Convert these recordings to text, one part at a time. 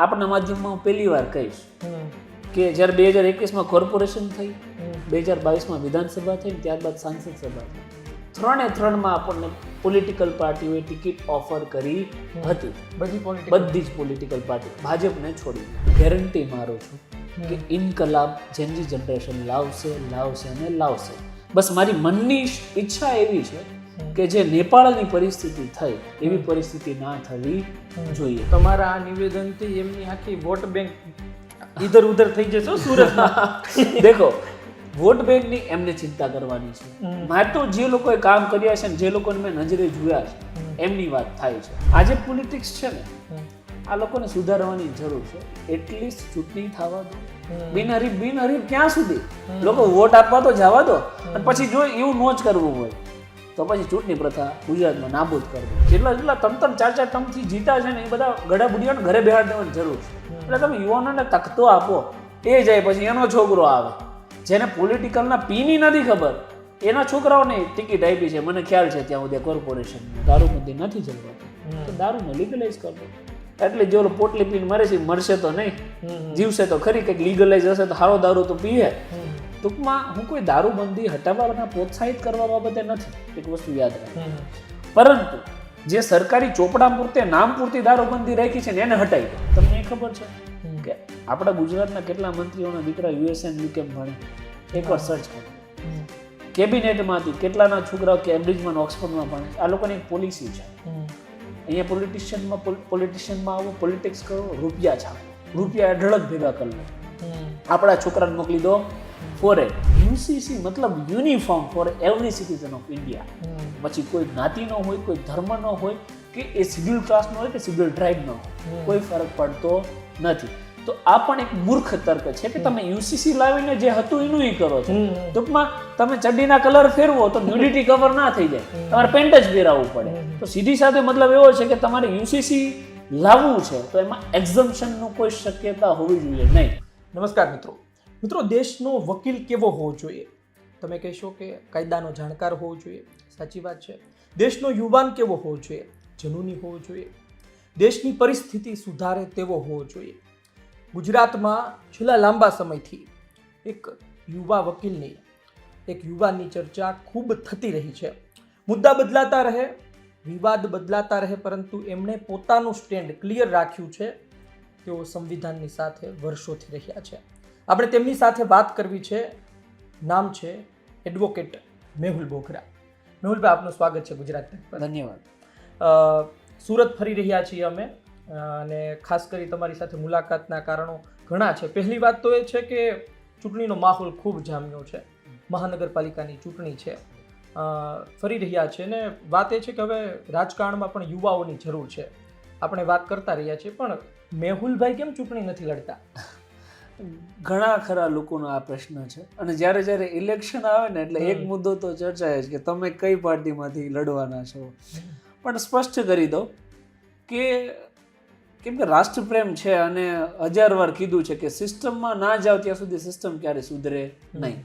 આપણા માધ્યમમાં હું પહેલી વાર કહીશ કે જ્યારે 2021માં કોર્પોરેશન થઈ, 2022માં વિધાનસભા થઈ, ત્યારબાદ સાંસદ સભા થઈ, ત્રણમાં આપણને પોલિટિકલ પાર્ટીઓએ ટિકિટ ઓફર કરી હતી. બધી જ પોલિટિકલ પાર્ટી ભાજપને છોડી. ગેરંટી મારું છું કે ઇન્કલાબ જેનજી જનરેશન લાવશે. બસ મારી મનની ઈચ્છા એવી છે કે જે નેપાળની પરિસ્થિતિ થઈ એવી પરિસ્થિતિ ના થવી જોઈએ. તમારા આ નિવેદનથી એમની આખી વોટ બેંક ઇધર ઉધર થઈ જશે સુરતમાં. દેખો, વોટ બેંકની એમને ચિંતા કરવાની છે. મારે તો જે લોકોએ કામ કર્યા છે ને જે લોકોને મેં નજરે જોયા છે એમની વાત થાય છે. આજે પોલિટિક્સ છે ને, આ લોકોને સુધારવાની જરૂર છે. એટલીસ્ટ ચૂંટણી થવા દો. બિનહરીફ ક્યાં સુધી? લોકો વોટ આપવા તો જવા દો. અને પછી જો એવું નો જ કરવું હોય તો પછી ચૂંટણી પ્રથા ગુજરાતમાં નાબૂદ કરવી. જેટલા 3-4 ટર્મથી જીતા છે ને એ બધા ગડા બુડિયાને ઘરે બેહાડી દેવાની જરૂર છે. એટલે તમે યુવાનોને તકતો આપો, એ જાય પછી એનો છોકરો આવે જેને પોલિટિકલના પીની નથી ખબર, એના છોકરાઓને ટિકિટ આપી છે. મને ખ્યાલ છે ત્યાં સુધી કોર્પોરેશન દારૂબંધી નથી ચલવાતી તો દારૂને લીગલાઇઝ કરવો. એટલે જે ઓલો પોટલી પીને મરે છે મરશે તો નહીં, જીવશે તો ખરી. કંઈક લીગલાઇઝ હશે તો સારો દારૂ તો પીએ. ટૂંકમાં હું કોઈ દારૂબંધી હટાવવાના પ્રોત્સાહિત કરવા બાબતે નથી, એક વસ્તુ યાદ રાખો. પરંતુ જે સરકારી ચોપડા પૂરતે નામ પૂરતી દારૂબંધી રાખી છે ને એને હટાવી દો. તમને એ ખબર છે કે આપણા ગુજરાતના કેટલા મંત્રીઓના દીકરા યુએસએ અને યુકે ભણે? એકવાર સર્ચ કરો. કેબિનેટમાંથી કેટલાના છોકરાઓ કેમ્બ્રિજમાં ઓક્સફર્ડમાં ભણે? આ લોકોની એક પોલિસી છે. અહીંયા પોલિટિશિયનમાં આવો, પોલિટિક્સ કરો, રૂપિયા છાપો, રૂપિયા અઢળક ભેગા કરી લો. આપણા છોકરાને મોકલી દો ફોરેન. યુસીસી મતલબ uniform for every citizen of India. પછી કોઈ જ્ઞાતિનો હોય, કોઈ ધર્મનો હોય, કે એ શિડ્યુલ કાસ્ટનો હોય કે શિડ્યુલ ટ્રાઇબનો હોય, કોઈ ફરક પડતો નથી. તો આ પણ એક મૂર્ખ તર્ક છે કે તમે યુસીસી લાવીને જે હતું એનું કરો છો. ટૂંકમાં તમે ચડ્ડીના કલર ફેરવો તો ન્યુડિટી કવર ના થઈ જાય, તમારે પેન્ટ જ પહેરાવવું પડે. તો સીધી સાથે મતલબ એવો છે કે તમારે યુસીસી લાવવું છે તો એમાં એક્ઝમ્પશનનું કોઈ શક્યતા હોવી જોઈએ નહીં. નમસ્કાર મિત્રો, દેશનો વકીલ કેવો હોવો જોઈએ? તમે કહેશો કે કાયદાનો જાણકાર હોવો જોઈએ. સાચી વાત છે. દેશનો યુવાન કેવો હોવો જોઈએ? જનૂની હોવો જોઈએ. દેશની પરિસ્થિતિ સુધારે તેવો હોવો જોઈએ. ગુજરાતમાં છેલ્લા લાંબા સમયથી એક યુવા વકીલની, એક યુવાનની ચર્ચા ખૂબ થતી રહી છે. મુદ્દા બદલાતા રહે, વિવાદ બદલાતા રહે, પરંતુ એમણે પોતાનું સ્ટેન્ડ ક્લિયર રાખ્યું છે. તેઓ સંવિધાનની સાથે વર્ષોથી રહ્યા છે. આપણે તેમની સાથે વાત કરવી છે. નામ છે એડવોકેટ મેહુલ બોગરા. મેહુલભાઈ, આપનું સ્વાગત છે ગુજરાત તક પર. ધન્યવાદ. સુરત ફરી રહ્યા છીએ અમે, અને ખાસ કરી તમારી સાથે મુલાકાતના કારણો ઘણા છે. પહેલી વાત તો એ છે કે ચૂંટણીનો માહોલ ખૂબ જામ્યો છે. મહાનગરપાલિકાની ચૂંટણી છે, ફરી રહ્યા છે, ને વાત એ છે કે હવે રાજકારણમાં પણ યુવાઓની જરૂર છે. આપણે વાત કરતા રહ્યા છીએ, પણ મેહુલભાઈ કેમ ચૂંટણી નથી લડતા? ઘણા ખરા લોકોનો આ પ્રશ્ન છે. અને જ્યારે ઇલેક્શન આવે ને એટલે એક મુદ્દો તો ચર્ચાય છે કે તમે કઈ પાર્ટીમાંથી લડવાના છો. પણ સ્પષ્ટ કરી દો કે કેમ કે રાષ્ટ્રપ્રેમ છે અને 1000 વાર કીધું છે કે સિસ્ટમમાં ના જાઓ ત્યાં સુધી સિસ્ટમ ક્યારે સુધરે નહીં.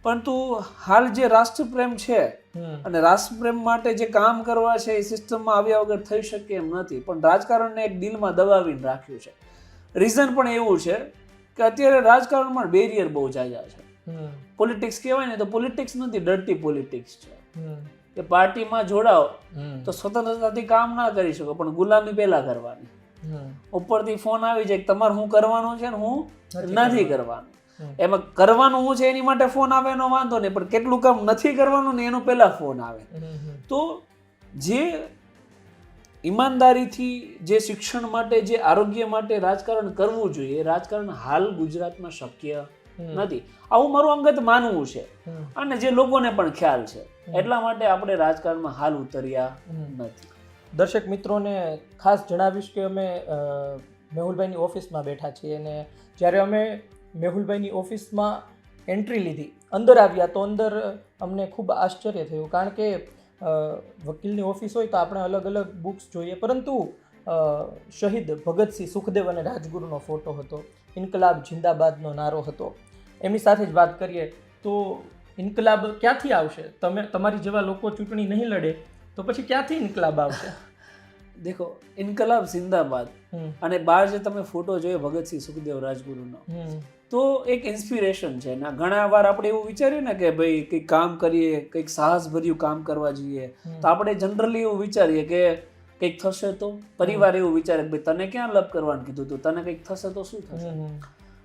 પરંતુ હાલ જે રાષ્ટ્રપ્રેમ છે અને રાષ્ટ્રપ્રેમ માટે જે કામ કરવા છે એ સિસ્ટમમાં આવ્યા વગર થઈ શકે એમ નથી. પણ રાજકારણને એક દિલમાં દબાવીને રાખ્યું છે. રીઝન પણ એવું છે કે અત્યારે રાજકારણમાં બેરિયર બહુ જાજા છે. પોલિટિક્સ કહેવાય ને તો પોલિટિક્સ નથી, ડર્ટી પોલિટિક્સ છે. કે પાર્ટીમાં જોડાઓ તો સ્વતંત્રતાથી કામ ના કરી શકો, પણ ગુલામી પહેલા કરવાની. ઉપરથી ફોન આવી જાય કે તમારે હું કરવાનું છે ને હું નથી કરવાનું. એમાં કરવાનું હું છે એની માટે ફોન આવે એનો વાંધો નહીં, પણ કેટલું કામ નથી કરવાનું ને એનું પહેલા ફોન આવે. તો જે ઈમાનદારીથી જે શિક્ષણ માટે, જે આરોગ્ય માટે રાજકારણ કરવું જોઈએ, રાજકારણ હાલ ગુજરાતમાં શક્ય નથી. આવું મારું અંગત માનવું છે અને જે લોકોને પણ ખ્યાલ છે. એટલા માટે આપણે રાજકારણમાં હાલ ઉતર્યા નથી. દર્શક મિત્રોને ખાસ જણાવીશ કે અમે મેહુલભાઈની ઓફિસમાં બેઠા છીએ, અને જ્યારે અમે મેહુલભાઈની ઓફિસમાં એન્ટ્રી લીધી, અંદર આવ્યા, તો અંદર અમને ખૂબ આશ્ચર્ય થયું. કારણ કે વકીલની ઓફિસ હોય તો આપણે અલગ અલગ બુક્સ જોઈએ, પરંતુ શહીદ ભગતસિંહ, સુખદેવ અને રાજગુરુનો ફોટો હતો, ઇન્કલાબ જિંદાબાદનો નારો હતો. એમની સાથે જ વાત કરીએ તો ઇન્કલાબ ક્યાંથી આવશે? તમારી જેવા લોકો ચૂંટણી નહીં લડે તો પછી ક્યાંથી ઇન્કલાબ આવશે? દેખો ઇન્કલાબ જિંદાબાદ અને બહાર જે તમે ફોટો જોયો ભગતસિંહ સુખદેવ રાજગુરુનો, તો એક ઇન્સ્પિરેશન છે ને. ઘણા વાર આપણે એવું વિચાર્યું ને કે ભાઈ કંઈક કામ કરીએ, કંઈક સાહસભર્યું કામ કરવા જઈએ, તો આપણે જનરલી એવું વિચારીએ કે કંઈક થશે તો. પરિવાર એવું વિચારે કે ભાઈ તને ક્યાં લપ કરવાનું કીધું તું, તને કંઈક થશે તો શું થશે.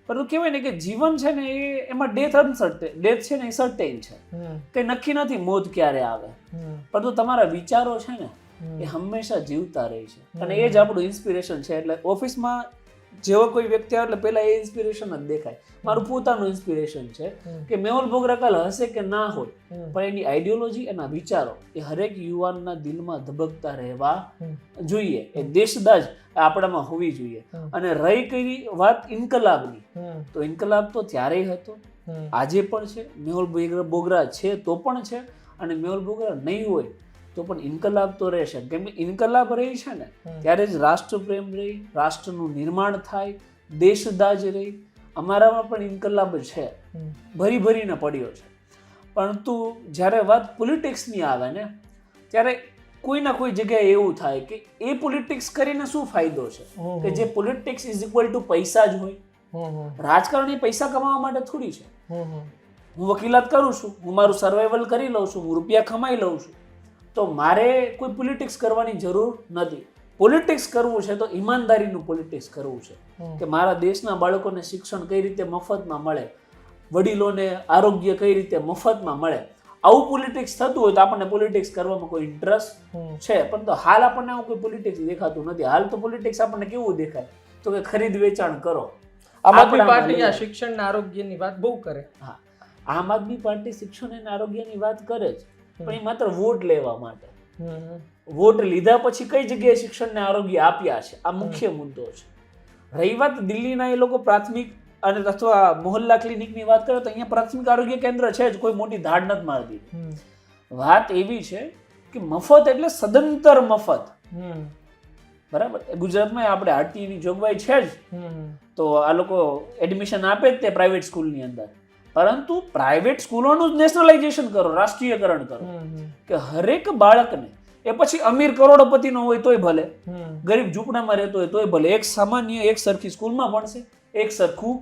પરંતુ કહેવાય ને કે જીવન છે ને એમાં ડેથ છે ને એ સર્ટેન છે, કે નક્કી નથી મોત ક્યારે આવે, પરંતુ તમારા વિચારો છે ને એ હંમેશા જીવતા રહે છે. અને એ જ આપણું ઇન્સ્પિરેશન છે. એટલે ઓફિસમાં જેવો કોઈ વ્યક્તિ આવે એટલે પહેલા એ ઇન્સ્પિરેશન જ દેખાય. મારું પોતાનું ઇન્સ્પિરેશન છે કે મેહુલ બોગરા કાલ હશે કે ના હોય, પણ એની આઈડિયોલોજી, એના વિચારો એ હરેક યુવાનના દિલમાં ધબકતા રહેવા જોઈએ. એ દેશદાજ આપણામાં હોવી જોઈએ. અને રહી કઈ વાત ઇન્કલાબની, તો ઇન્કલાબ તો ત્યારેય હતો, આજે પણ છે. મેહુલ બોગરા છે તો પણ છે, અને મેહુલ બોગરા નહીં હોય તો પણ ઇન્કલાબ તો રહેશે. કેમ કે ઇન્કલાબ રહી છે ને ત્યારે જ રાષ્ટ્રપ્રેમ રહી, રાષ્ટ્રનું નિર્માણ થાય, દેશદાજ રહી. અમારામાં પણ ઇન્કલાબ છે, ભરીને પડ્યો છે. પરંતુ જ્યારે વાત પોલિટિક્સની આવે ને ત્યારે કોઈ ના કોઈ જગ્યાએ એવું થાય કે એ પોલિટિક્સ કરીને શું ફાયદો છે, કે જે પોલિટિક્સ ઇઝ ઇક્વલ ટુ પૈસા જ હોય. રાજકારણ એ પૈસા કમાવા માટે થોડી છે. હું વકીલાત કરું છું, હું મારું સર્વાઈવલ કરી લઉં છું, હું રૂપિયા કમાઈ લઉં છું, તો મારે કોઈ પોલિટિક્સ કરવાની જરૂર નથી. પોલિટિક્સ કરવું છે તો ઈમાનદારીનું પોલિટિક્સ કરવું છે, કે મારા દેશના બાળકોને શિક્ષણ કઈ રીતે મફતમાં મળે, વડીલોને આરોગ્ય કઈ રીતે મફતમાં મળે. આવું પોલિટિક્સ થતું હોય તો આપણને પોલિટિક્સ કરવામાં કોઈ ઇન્ટરેસ્ટ છે. પણ તો હાલ આપણને આવું કોઈ પોલિટિક્સ દેખાતું નથી. હાલ તો પોલિટિક્સ આપણને કેવું દેખાય, તો કે ખરીદ વેચાણ કરો. આમ આદમી પાર્ટી આ શિક્ષણ અને આરોગ્યની વાત બહુ કરે. હા, આમ આદમી પાર્ટી શિક્ષણ અને આરોગ્યની વાત કરે છે, પણ એ માત્ર વોટ લેવા માટે. વોટ લીધા પછી કઈ જગ્યાએ શિક્ષણ ને આરોગ્ય આપ્યા છે, આ મુખ્ય મુદ્દો છે. રહી વાત દિલ્હીના એ લોકો પ્રાથમિક અને અથવા મોહલ્લા ક્લિનિકની વાત કરે તો અહીંયા પ્રાથમિક આરોગ્ય કેન્દ્ર છે જ, કોઈ મોટી ધાડ નથી મારતી. વાત એવી છે કે મફત એટલે સદંતર મફત. બરાબર, ગુજરાતમાં આપણે આરટીઈની જોગવાઈ છે જ, તો આ લોકો એડમિશન આપે જ તે પ્રાઇવેટ સ્કૂલની અંદર. પરંતુ પ્રાઇવેટ સ્કૂલોનું જ નેશનલાઇઝેશન કરો, રાષ્ટ્રીયકરણ કરો, કે હરેક બાળકને, એ પછી અમીર કરોડપતિનો હોય તોય ભલે, ગરીબ ઝૂંપડામાં રહેતો હોય તોય ભલે, એક સામાન્ય એક સરખી સ્કૂલમાં ભણશે, એક સરખું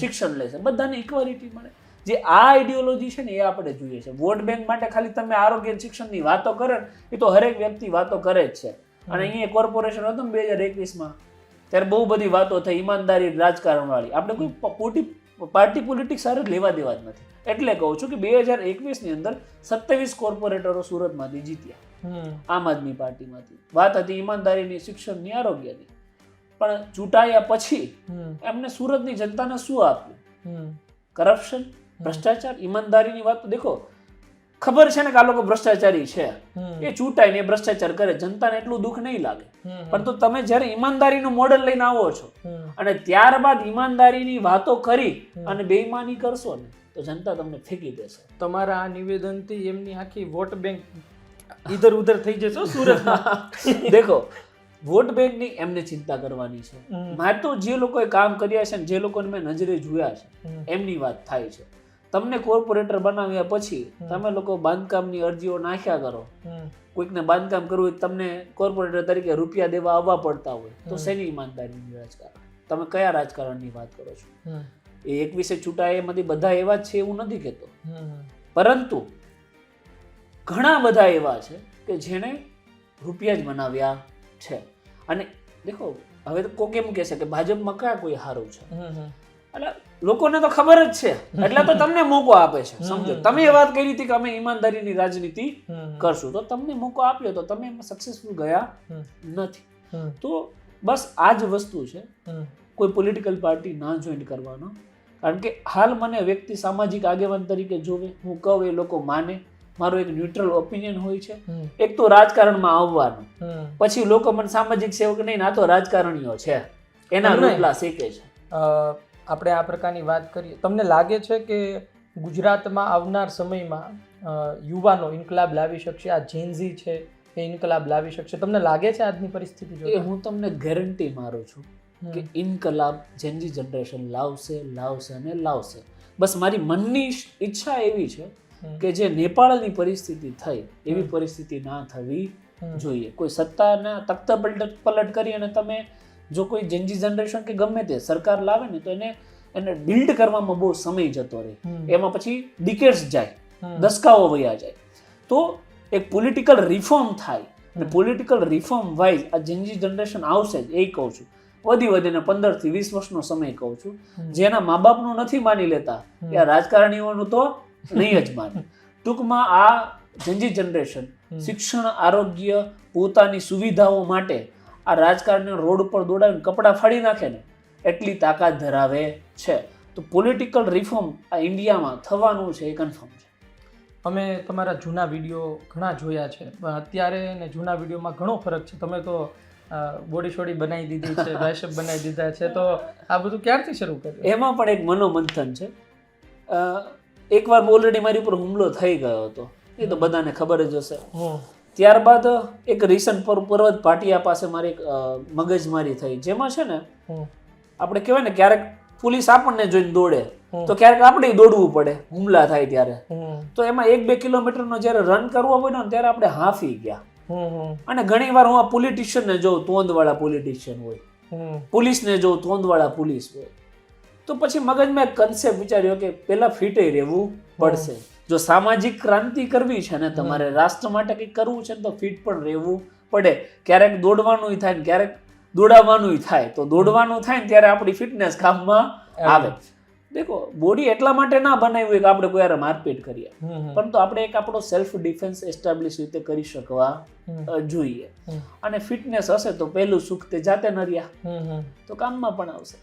શિક્ષણ લેશે, બધાને ઇક્વાલિટી મળે. જે આ આઈડિયોલોજી છે ને એ આપણે જોઈએ છે. વોટ બેંક માટે ખાલી તમે આરોગ્ય શિક્ષણની વાતો કરે એ તો હરેક વ્યક્તિ વાતો કરે જ છે. અને અહીંયા કોર્પોરેશન હતું ને 2021માં, ત્યારે બહુ બધી વાતો થઈ ઈમાનદારી રાજકારણ વાળી. આપણે કોઈ પાર્ટી પોલિટિક્સ સાથે લેવા દેવા જ નથી. એટલે કહું છું કે 2021ની અંદર 27 કોર્પોરેટરો સુરતમાંથી જીત્યા આમ આદમી પાર્ટીમાંથી. વાત હતી ઈમાનદારીની, શિક્ષણની, આરોગ્યની. પણ ચૂંટાયા પછી એમને સુરતની જનતાને શું આપ્યું? કરપ્શન, ભ્રષ્ટાચાર. ઈમાનદારીની વાત દેખો, ખબર છે ને કે આ લોકો ભ્રષ્ટાચારી છે, એ ચૂંટાય ને એ ભ્રષ્ટાચાર કરે, જનતાને એટલું દુઃખ નહીં લાગે. પરંતુ તમે જ્યારે ઈમાનદારીનું મોડેલ લઈને આવો છો અને ત્યારબાદ ઈમાનદારીની વાતો કરી અને બેઈમાની કરશો ને તો જનતા તમને ફેંકી દેશે. તમારા આ નિવેદનથી એમની આખી વોટ બેંક ઇધર ઉધર થઈ જશે સુરતમાં. દેખો, વોટ બેંકની એમને ચિંતા કરવાની છે. મારે તો જે લોકોએ કામ કર્યા છે ને જે લોકોને મેં નજરે જોયા છે એમની વાત થાય છે. તમને કોર્પોરેટર બનાવ્યા પછી તમે લોકો બાંધકામની અરજીઓ નાખ્યા કરો, કોઈકને બાંધકામ કરવું હોય તમને કોર્પોરેટર તરીકે રૂપિયા દેવા આવવા પડતા હોય, તો શેની ઈમાનદારીની રાજકારણ? તમે કયા રાજકારણની વાત કરો છો? એ 21 ચૂંટાય એમાંથી બધા એવા જ છે એવું નથી કહેતો, પરંતુ ઘણા બધા એવા છે કે જેણે રૂપિયા જ બનાવ્યા છે. અને દેખો, હવે તો કોઈ કેમ કહેશે કે ભાજપમાં કયા કોઈ સારું છે, એટલે લોકોને તો ખબર જ છે, એટલે તો તમને મોકો આપે છે. સમજો, તમે એ વાત કરી હતી કે અમે ઈમાનદારીની રાજનીતિ કરશું, તો તમને મોકો આપ્યો તો તમે એમાં સક્સેસફુલ ગયા નથી. તો બસ આ જ વસ્તુ છે, કોઈ પોલિટિકલ પાર્ટી ના જોઈન કરવાનો. કારણ કે હાલ મને વ્યક્તિ સામાજિક આગેવાન તરીકે જોવે, હું કહું એ લોકો માને, મારો એક ન્યુટ્રલ ઓપિનિયન હોય છે. એક તો રાજકારણમાં આવવાનું, પછી લોકો મને સામાજિક સેવક નહીં, આ તો રાજકારણીઓ છે, એના રોટલા શેકે છે. આપણે આ પ્રકારની વાત કરીએ, તમને લાગે છે કે ગુજરાતમાં આવનાર સમયમાં યુવાનો ઇન્કલાબ લાવી શકશે? આ જેનઝી છે એ ઇન્કલાબ લાવી શકશે? તમને લાગે છે આજની પરિસ્થિતિ જોતા? હું તમને ગેરંટી મારું છું કે ઇન્કલાબ જેનઝી જનરેશન લાવશે અને લાવશે. બસ મારી મનની ઈચ્છા એવી છે કે જે નેપાળની પરિસ્થિતિ થઈ એવી પરિસ્થિતિ ના થવી જોઈએ. કોઈ સત્તાના તખ્તા પલટ કરી અને તમે જો કોઈ જેનજી જનરેશન કે ગમે તે સરકાર લાવે ને તો એને બિલ્ડ કરવામાં બહુ સમય જતો રહે, એમાં પછી ડિકેડ્સ જાય, દસકાઓ વયા જાય. તો એક પોલિટિકલ રિફોર્મ થાય અને પોલિટિકલ રિફોર્મ વાઇઝ આ જેનજી જનરેશન આવશે જ, એ કહું છું. વધીને 15 થી 20 વર્ષનો સમય કહું છું. જેના મા બાપનું નથી માની લેતા કે આ રાજકારણીઓનું તો નહીં જ માને. ટૂંકમાં આ જેનજી જનરેશન શિક્ષણ, આરોગ્ય, પોતાની સુવિધાઓ માટે આ રાજકારણીઓ રોડ ઉપર દોડાવીને કપડાં ફાડી નાખે ને એટલી તાકાત ધરાવે છે. તો પોલિટિકલ રિફોર્મ આ ઇન્ડિયામાં થવાનું છે, એ કન્ફર્મ છે. અમે તમારા જૂના વિડીયો ઘણા જોયા છે, પણ અત્યારે ને જૂના વિડીયોમાં ઘણો ફરક છે. તમે તો બોડી શોડી બનાવી દીધી છે, બાયસેપ બનાવી દીધા છે, તો આ બધું ક્યારથી શરૂ કર્યું? એમાં પણ એક મનોમંથન છે. એકવાર ઓલરેડી મારી ઉપર હુમલો થઈ ગયો હતો, એ તો બધાને ખબર જ હશે. ત્યારબાદ એક રિસન્ટ પર્વત પાટિયા પાસે મારી એક મગજમારી થઈ, જેમાં છે ને આપણે કહેવાય ને ક્યારેક પોલીસ આપણને જોઈને દોડે તો ક્યારેક આપણે દોડવું પડે હુમલા થાય ત્યારે. તો એમાં 1-2 કિલોમીટરનો જ્યારે રન કરવો હોય ને ત્યારે આપણે હાંફી ગયા. અને ઘણી વાર હું આ પોલિટિશિયનને જોઉં, તોંદવાળા પોલિટિશિયન હોય, પોલીસને જોઉં, તોંદવાળા પોલીસ હોય. તો પછી મગજમાં એક કન્સેપ્ટ વિચાર્યો કે પેલા ફિટે રહેવું પડશે. જો સામાજિક ક્રાંતિ કરવી છે ને તમારે, રાષ્ટ્ર માટે કંઈક કરવું છે ને તો ફિટ પણ રહેવું પડે. ક્યારેક દોડવાનું થાય ને ક્યારેક દોડાવવાનું થાય. તો દોડવાનું થાય ને ત્યારે આપણી ફિટનેસ કામમાં આવે. દેખો, બોડી એટલા માટે ના બનાવી કે આપણે કોઈ યાર મારપીટ કરીએ, પરંતુ આપણે એક આપણો સેલ્ફ ડિફેન્સ એસ્ટાબ્લિશ રીતે કરી શકવા જોઈએ. અને ફિટનેસ હશે તો પહેલું સુખ તે જાતે ન રહ્યા તો કામમાં પણ આવશે.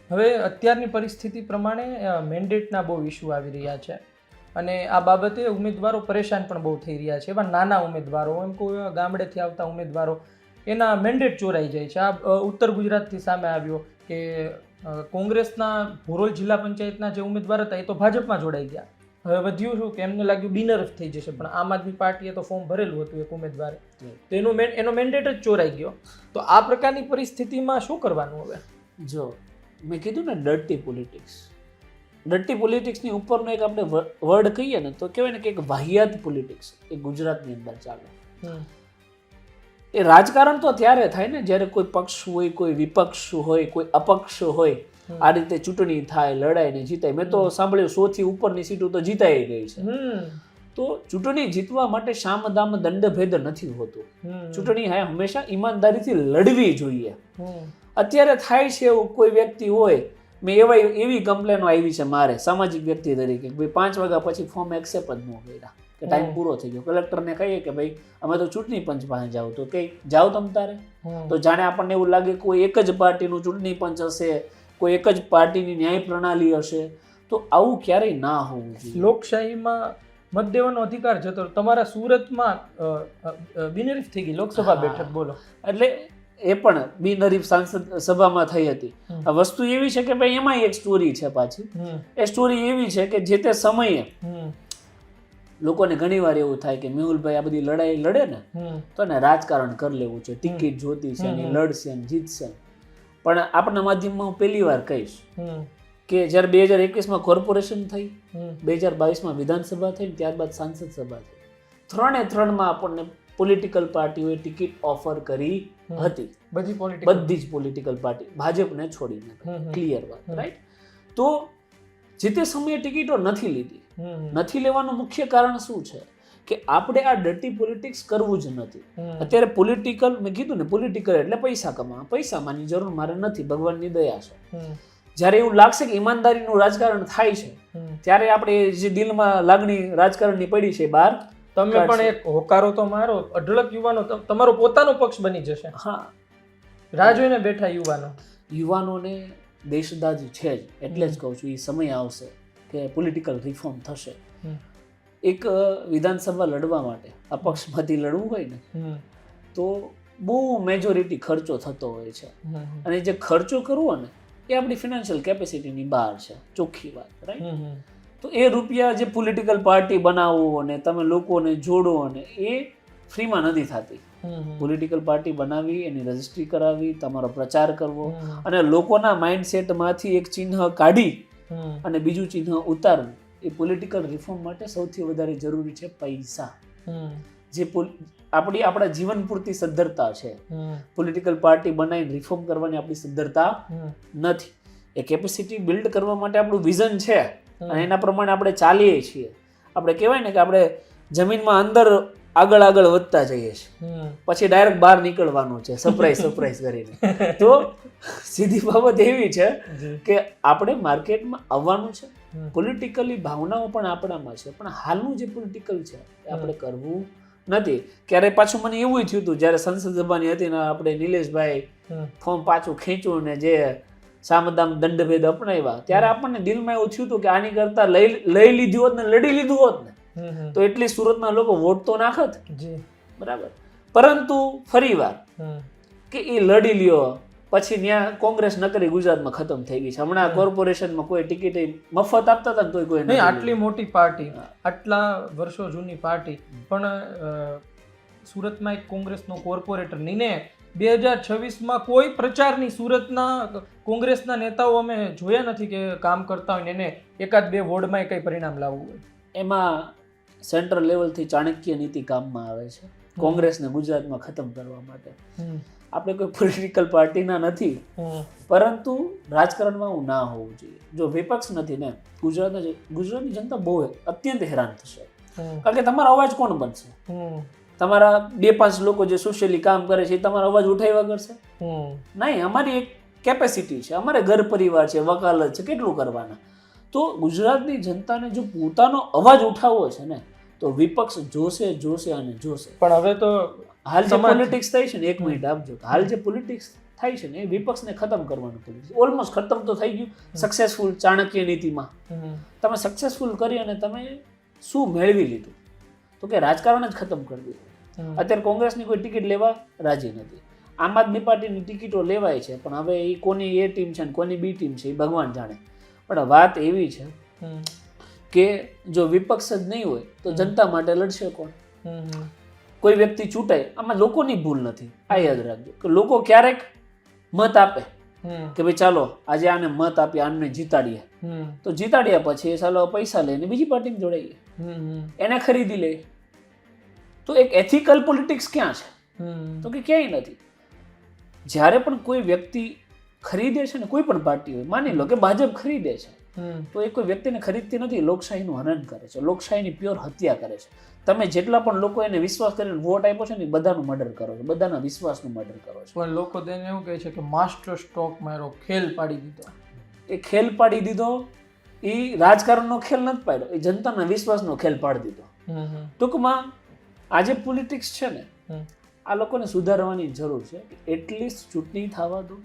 હવે અત્યારની પરિસ્થિતિ પ્રમાણે મેન્ડેટના બહુ ઇસ્યુ આવી રહ્યા છે અને આ બાબતે ઉમેદવારો પરેશાન પણ બહુ થઈ રહ્યા છે. એવા નાના ઉમેદવારો, એમ કોઈ ગામડેથી આવતા ઉમેદવારો, એના મેન્ડેટ ચોરાઈ જાય છે. આ ઉત્તર ગુજરાતથી સામે આવ્યો કે કોંગ્રેસના ભોરોલ જિલ્લા પંચાયતના જે ઉમેદવાર હતા એ તો ભાજપમાં જોડાઈ ગયા. હવે વધ્યું શું કે એમને લાગ્યું બિનહરીફ થઈ જશે, પણ આમ આદમી પાર્ટીએ તો ફોર્મ ભરેલું હતું એક ઉમેદવારે, તો એનો મેન્ડેટ જ ચોરાઈ ગયો. તો આ પ્રકારની પરિસ્થિતિમાં શું કરવાનું હવે? જો મેં કીધું ને ડર્ટી પોલિટિક્સ, ડર્ટી પોલિટિક્સની ઉપરનો એક આપણે વર્ડ કહીએ ને તો કહેવાય ને કે એક વાહિયાત પોલિટિક્સ એ ગુજરાતની અંદર ચાલે. એ રાજકારણ તો ત્યારે થાય ને જ્યારે કોઈ પક્ષ હોય, કોઈ વિપક્ષ હોય, કોઈ અપક્ષ હોય, આ રીતે ચૂંટણી થાય, લડાય ને જીતાય. મેં તો સાંભળ્યું 100 થી ઉપરની સીટો તો જીતાઈ ગઈ છે. તો ચૂંટણી જીતવા માટે શામ દામ દંડ ભેદ નથી હોતું. ચૂંટણી હંમેશા ઈમાનદારીથી લડવી જોઈએ. અત્યારે થાય છે એવું, કોઈ વ્યક્તિ હોય, મેં એવી કમ્પ્લેનો આવી છે મારે સામાજિક વ્યક્તિ તરીકે, ભાઈ 5 વાગ્યા પછી ફોર્મ એક્સેપ્ટ જ ન કર્યા કે ટાઈમ પૂરો થઈ ગયો. કલેક્ટરને કહીએ કે ભાઈ અમે તો ચૂંટણી પંચ પાસે જાવ, તો કે જાઓ તમ તારે. તો જાણે આપણને એવું લાગે કોઈ એક જ પાર્ટીનું ચૂંટણી પંચ હશે, કોઈ એક જ પાર્ટીની ન્યાય પ્રણાલી હશે. તો આવું ક્યારેય ના હોવું જોઈએ. લોકશાહીમાં મત દેવાનો અધિકાર જતો. તમારા સુરતમાં બિનહરીફ થઈ ગઈ લોકસભા બેઠક, બોલો. એટલે એ પણ બિનહરીફ સાંસદ સભામાં થઈ હતી. આ વસ્તુ એવી છે કે ભાઈ એમાં એક સ્ટોરી છે પાછી. એ સ્ટોરી એવી છે કે જે તે સમયે લોકોને ઘણી વાર એવું થાય કે મેહુલભાઈ આ બધી લડાઈ લડે ને તો એને રાજકારણ કરી લેવું છે, ટિકિટ જોતી છે, લડશે ને જીતશે. પણ આપણા માધ્યમમાં હું પહેલી વાર કહીશ કે જ્યારે 2021માં કોર્પોરેશન થઈ, 2022માં વિધાનસભા થઈ, ત્યારબાદ સાંસદ સભા થઈ, ત્રણમાં આપણને પોલિટિકલ પાર્ટીઓએ ટિકિટ ઓફર કરી હતી. બધી જ પોલિટિકલ પાર્ટી, ભાજપને છોડીને. ક્લિયર વાત, રાઈટ? તો જે તે સમયે ટિકિટો નથી લીધી. નથી લેવાનું મુખ્ય કારણ શું છે કે આપણે આ ડર્ટી પોલિટિક્સ કરવું જ નથી. અત્યારે પોલિટિકલ, મેં કીધું ને, પોલિટિકલ એટલે પૈસા કમાવા. પૈસામાંની જરૂર મારે નથી, ભગવાનની દયા છે. જ્યારે એવું લાગશે કે ઈમાનદારીનું રાજકારણ થાય છે ત્યારે આપણે જે દિલમાં લાગણી રાજકારણની પડી છે બહાર તમે પણ એક હોકારો તો મારો. અઢળક યુવાનો તમારો પોતાનો પક્ષ બની જશે. હા, રાહ જોઈને બેઠા યુવાનોને દેશદાજ છે જ. એટલે જ કહું છું એ સમય આવશે કે પોલિટિકલ રિફોર્મ થશે. એક વિધાનસભા લડવા માટે અપક્ષમાંથી લડવું હોય ને તો બહુ મેજોરિટી ખર્ચો થતો હોય છે. અને જે ખર્ચો કરવો ને એ આપણી ફિનાન્શિયલ કેપેસિટીની બહાર છે, ચોખ્ખી વાત, રાઈટ? તો એ રૂપિયા જે પોલિટિકલ પાર્ટી બનાવો અને તમે લોકોને જોડો અને એ ફ્રીમાં નથી થતી. પોલિટિકલ પાર્ટી બનાવી, એની રજિસ્ટ્રી કરાવી, તમારો પ્રચાર કરવો અને લોકોના માઇન્ડસેટમાંથી એક ચિહ્ન કાઢી અને બીજું ચિહ્ન ઉતારવું, એ પોલિટિકલ રિફોર્મ માટે સૌથી વધારે જરૂરી છે પૈસા. જે આપણા જીવન પૂરતી સદ્ધરતા છે. પોલિટિકલ પાર્ટી બનાવીને રિફોર્મ કરવાની આપણી સદ્ધરતા નથી. એ કેપેસિટી બિલ્ડ કરવા માટે આપણું વિઝન છે અને એના પ્રમાણે આપણે ચાલીએ છીએ. આપણે કહેવાય ને કે આપણે જમીનમાં અંદર આગળ વધતા જઈએ છીએ, પછી ડાયરેક્ટ બહાર નીકળવાનું છે સરપ્રાઈઝ કરીને. તો સીધી બાબત એવી છે કે આપણે માર્કેટમાં આવવાનું છે. પોલિટિકલી ભાવનાઓ પણ આપણામાં છે, પણ હાલનું જે પોલિટિકલ છે એ આપણે કરવું નથી. ક્યારે પાછું મને એવું થયું હતું જ્યારે સંસદ સભાની હતી ને આપણે નિલેશભાઈ ફોર્મ પાછું ખેંચ્યું ને જે સામદામ દંડભેદ અપનાવ્યા, ત્યારે આપણને દિલમાં એવું થયું હતું કે આની કરતા લઈ લીધું હોત ને લડી લીધું હોત ને તો એટલી સુરતના લોકો વોટ તો નાખત. બરાબર. પરંતુ ફરીવાર કે એ લડી લ્યો પછી ત્યાં કોંગ્રેસ નકરી ગુજરાતમાં ખતમ થઈ ગઈ છે. હમણાં કોર્પોરેશનમાં કોઈ ટિકિટ મફત આપતા હતા ને કોઈ નહીં. આટલી મોટી પાર્ટી, આટલા વર્ષો જૂની પાર્ટી, પણ સુરતમાં એક કોંગ્રેસનો કોર્પોરેટર નીને 2026માં કોઈ પ્રચારની સુરતના કોંગ્રેસના નેતાઓ અમે જોયા નથી કે કામ કરતા હોય ને એને એકાદ બે વોર્ડમાં કંઈ પરિણામ લાવવું હોય. એમાં સેન્ટ્રલ લેવલથી ચાણક્ય નીતિ કામમાં આવે છે કોંગ્રેસને ગુજરાતમાં ખતમ કરવા માટે. આપણે કોઈ પોલિટિકલ પાર્ટીના નથી, પરંતુ રાજકારણમાં હું ના હોવું જોઈએ. જો વિપક્ષ નથી ને ગુજરાતની જનતા બહુ અત્યંત હેરાન થશે. કારણ કે તમારો અવાજ કોણ બનશે? તમારા 2-5 લોકો જે સોશિયલી કામ કરે છે એ તમારો અવાજ ઉઠાવ્યા કરશે? નહીં. અમારી એક કેપેસિટી છે, અમારે ઘર પરિવાર છે, વકાલત છે, કેટલું કરવાના. તો ગુજરાતની જનતાને જો પોતાનો અવાજ ઉઠાવવો છે ને તો વિપક્ષ જોશે અને જોશે. પણ હવે તો હાલ જે પોલિટિક્સ થાય છે ને, 1 મિનિટ આપજો, હાલ જે પોલિટિક્સ થાય છે ને એ વિપક્ષને ખતમ કરવાનું પોલિટિક્સ ઓલમોસ્ટ ખતમ તો થઈ ગયું. સક્સેસફુલ ચાણક્ય નીતિમાં તમે સક્સેસફુલ કરી અને તમે શું મેળવી લીધું? તો કે રાજકારણ જ ખતમ કરી દીધું. અત્યારે કોંગ્રેસની કોઈ ટિકિટ લેવા રાજી નથી. આમ આદમી પાર્ટીની ટિકિટો લેવાય છે, પણ હવે એ કોની એ ટીમ છે ને કોની બી ટીમ છે એ ભગવાન જાણે. પણ વાત એવી છે કે જો વિપક્ષ જ નહીં હોય તો જનતા માટે લડશે કોણ? કોઈ વ્યક્તિ ચૂંટાય, આમાં લોકોની ભૂલ નથી. આ યાદ રાખજો કે લોકો ક્યારેક મત આપે કે ભાઈ ચાલો આજે આને મત આપીએ, આને જીતાડીએ. તો જીતાડ્યા પછી એ ચાલો પૈસા લઈને બીજી પાર્ટીમાં જોડાઈએ, એને ખરીદી લે. તો એક એથિકલ પોલિટિક્સ ક્યાં છે? તો કે ક્યાંય નથી. જ્યારે પણ કોઈ વ્યક્તિ ખરીદે છે ને, કોઈ પણ પાર્ટી હોય, માની લો કે ભાજપ ખરીદે છે, તો એ કોઈ વ્યક્તિને ખરીદતી નથી, લોકશાહીનું હનન કરે છે, લોકશાહીની પ્યોર હત્યા કરે છે. તમે જેટલા પણ લોકો એને વિશ્વાસ કરીને વોટ આપ્યો છે ને એ બધાનું મર્ડર કરો છો, બધાના વિશ્વાસનું મર્ડર કરો છો. પણ લોકો તેને એવું કહે છે કે માસ્ટર સ્ટ્રોક મારો ખેલ પાડી દીધો. એ ખેલ પાડી દીધો એ રાજકારણનો ખેલ નથી પાડ્યો, એ જનતાના વિશ્વાસનો ખેલ પાડી દીધો. ટૂંકમાં આજે પોલિટિક્સ છે ને આ લોકોને સુધારવાની જરૂર છે. એટલીસ્ટ ચૂંટણી થવા દો.